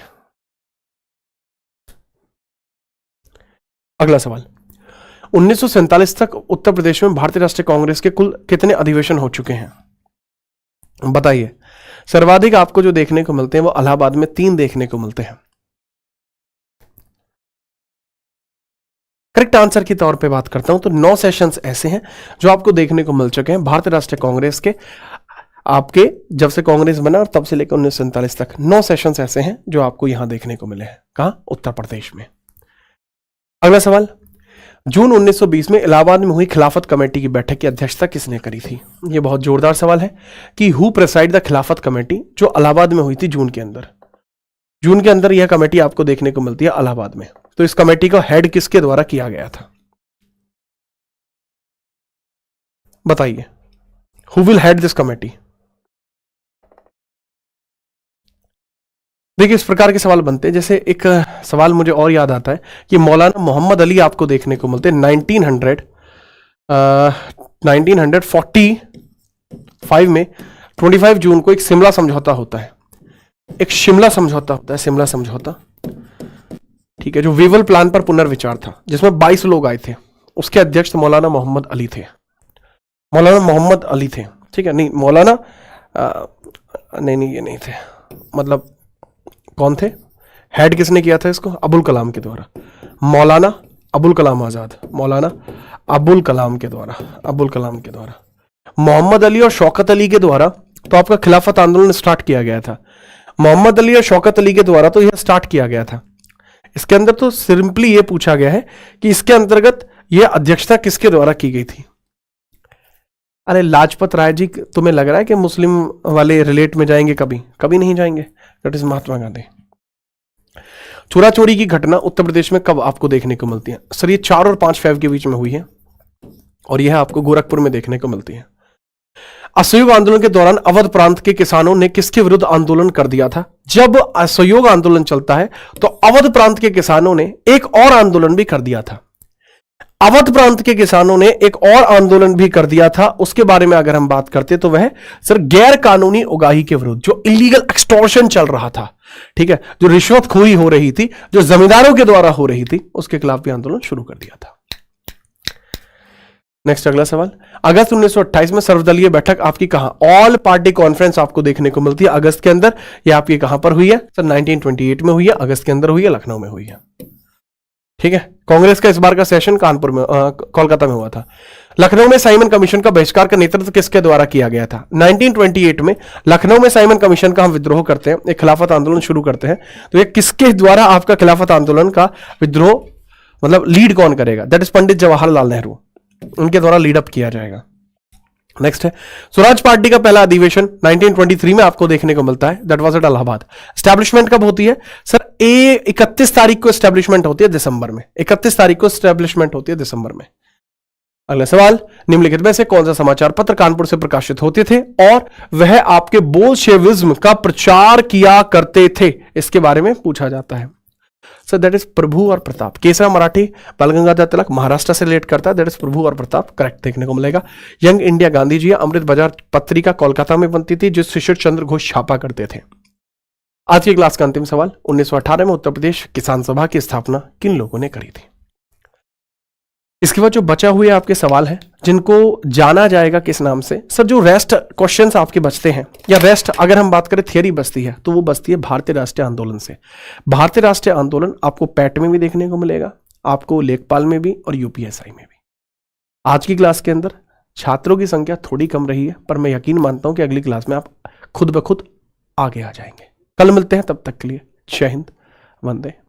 अगला सवाल, 1947 तक उत्तर प्रदेश में भारतीय राष्ट्रीय कांग्रेस के कुल कितने अधिवेशन हो चुके हैं? बताइए। सर्वाधिक आपको जो देखने को मिलते हैं वो इलाहाबाद में 3 देखने को मिलते हैं। करेक्ट आंसर के तौर पे बात करता हूं तो 9 सेशंस ऐसे हैं जो आपको देखने को मिल चुके हैं भारतीय राष्ट्रीय कांग्रेस के, आपके जब से कांग्रेस बना और तब से लेकर 1947 तक 9 सेशंस ऐसे हैं जो आपको यहां देखने को मिले हैं। कहां? उत्तर प्रदेश में। अगला सवाल, जून 1920 में इलाहाबाद में हुई खिलाफत कमेटी की बैठक की अध्यक्षता किसने करी थी? यह बहुत जोरदार सवाल है कि हु प्रेसाइड द खिलाफत कमेटी, जो इलाहाबाद में हुई थी जून के अंदर यह कमेटी आपको देखने को मिलती है इलाहाबाद में। तो इस कमेटी का हेड किसके द्वारा किया गया था? बताइए, who will head this committee? देखिए इस प्रकार के सवाल बनते हैं, जैसे एक सवाल मुझे और याद आता है कि मौलाना मोहम्मद अली आपको देखने को मिलते हैं 1945 में 25 जून को एक शिमला समझौता होता है, शिमला समझौता, ठीक है, जो वेवल प्लान पर पुनर्विचार था जिसमें 22 लोग आए थे, उसके अध्यक्ष मौलाना मोहम्मद अली थे, ठीक है, नहीं मौलाना नहीं ये नहीं थे, मतलब कौन थे? हेड किसने किया था इसको? अबुल कलाम के द्वारा, मौलाना अबुल कलाम आजाद, अबुल कलाम के द्वारा, मोहम्मद अली और शौकत अली के द्वारा तो आपका खिलाफत आंदोलन स्टार्ट किया गया था। मोहम्मद अली और शौकत अली के द्वारा तो यह स्टार्ट किया गया था। इसके अंदर तो सिंपली यह पूछा गया है कि इसके अंतर्गत यह अध्यक्षता किसके द्वारा की गई थी? अरे लाजपत राय जी, तुम्हें लग रहा है कि मुस्लिम वाले रिलेट में जाएंगे? कभी नहीं जाएंगे। That is Mahatma Gandhi. चोरा चोरी की घटना उत्तर प्रदेश में कब आपको देखने को मिलती है? सर ये 4 और 5 फेब के बीच में हुई है और यह आपको गोरखपुर में देखने को मिलती है। असहयोग आंदोलन के दौरान अवध प्रांत के किसानों ने किसके विरुद्ध आंदोलन कर दिया था? जब असहयोग आंदोलन चलता है तो अवध प्रांत के किसानों ने एक और आंदोलन भी कर दिया था। अवध प्रांत के किसानों ने एक और आंदोलन भी कर दिया था, उसके बारे में अगर हम बात करते तो वह सर गैर कानूनी उगाही के विरुद्ध, जो इलीगल एक्सटॉर्शन चल रहा था, ठीक है, जो रिश्वतखोरी हो रही थी, जो जमींदारों के द्वारा हो रही थी, उसके खिलाफ भी आंदोलन शुरू कर दिया था। नेक्स्ट अगला सवाल, अगस्त 1928 में सर्वदलीय बैठक आपकी कहां? ऑल पार्टी कॉन्फ्रेंस आपको देखने को मिलती है अगस्त के अंदर। यह आपकी कहां पर हुई है? सर 1928 में हुई है, अगस्त के अंदर हुई है, लखनऊ में हुई है। ठीक है, कांग्रेस का इस बार का सेशन कानपुर में कोलकाता में हुआ था। लखनऊ में साइमन कमीशन का बहिष्कार का नेतृत्व किसके द्वारा किया गया था? 1928 में लखनऊ में साइमन कमीशन का हम विद्रोह करते हैं, एक खिलाफत आंदोलन शुरू करते हैं, तो ये किसके द्वारा आपका खिलाफत आंदोलन का विद्रोह मतलब लीड कौन करेगा? दैट इज पंडित जवाहरलाल नेहरू, उनके द्वारा लीड अप किया जाएगा। नेक्स्ट है स्वराज पार्टी का पहला अधिवेशन 1923 में आपको देखने को मिलता है, that was at Allahabad. Establishment कब होती है सर? 31 तारीख को स्टैब्लिशमेंट होती है दिसंबर में, 31 तारीख को स्टैब्लिशमेंट होती है दिसंबर में। अगला सवाल, निम्नलिखित में से कौन सा समाचार पत्र कानपुर से प्रकाशित होते थे और वह आपके बोल्शेविज्म का प्रचार किया करते थे, इसके बारे में पूछा जाता है। सो दैट इज प्रभु और प्रताप। केसरा मराठी बाल गंगाधर तिलक महाराष्ट्र से रिलेट करता है, दैट इज प्रभु और प्रताप, करेक्ट देखने को मिलेगा। यंग इंडिया गांधी जी, अमृत बाजार पत्रिका कोलकाता में बनती थी जो शिशिर चंद्र घोष छापा करते थे। आज की क्लास का अंतिम सवाल, 1918 में उत्तर प्रदेश किसान सभा की स्थापना किन लोगों ने करी थी? इसके बाद जो बचा हुए आपके सवाल हैं जिनको जाना जाएगा किस नाम से सर, जो रेस्ट क्वेश्चंस आपके बचते हैं या रेस्ट अगर हम बात करें थियरी बचती है तो वो बचती है भारतीय राष्ट्रीय आंदोलन से। भारतीय राष्ट्रीय आंदोलन आपको पैट में भी देखने को मिलेगा, आपको लेखपाल में भी और यूपीएसआई में भी। आज की क्लास के अंदर छात्रों की संख्या थोड़ी कम रही है, पर मैं यकीन मानता हूं कि अगली क्लास में आप खुद ब खुद आगे आ जाएंगे। कल मिलते हैं, तब तक के लिए जय हिंद, वंदे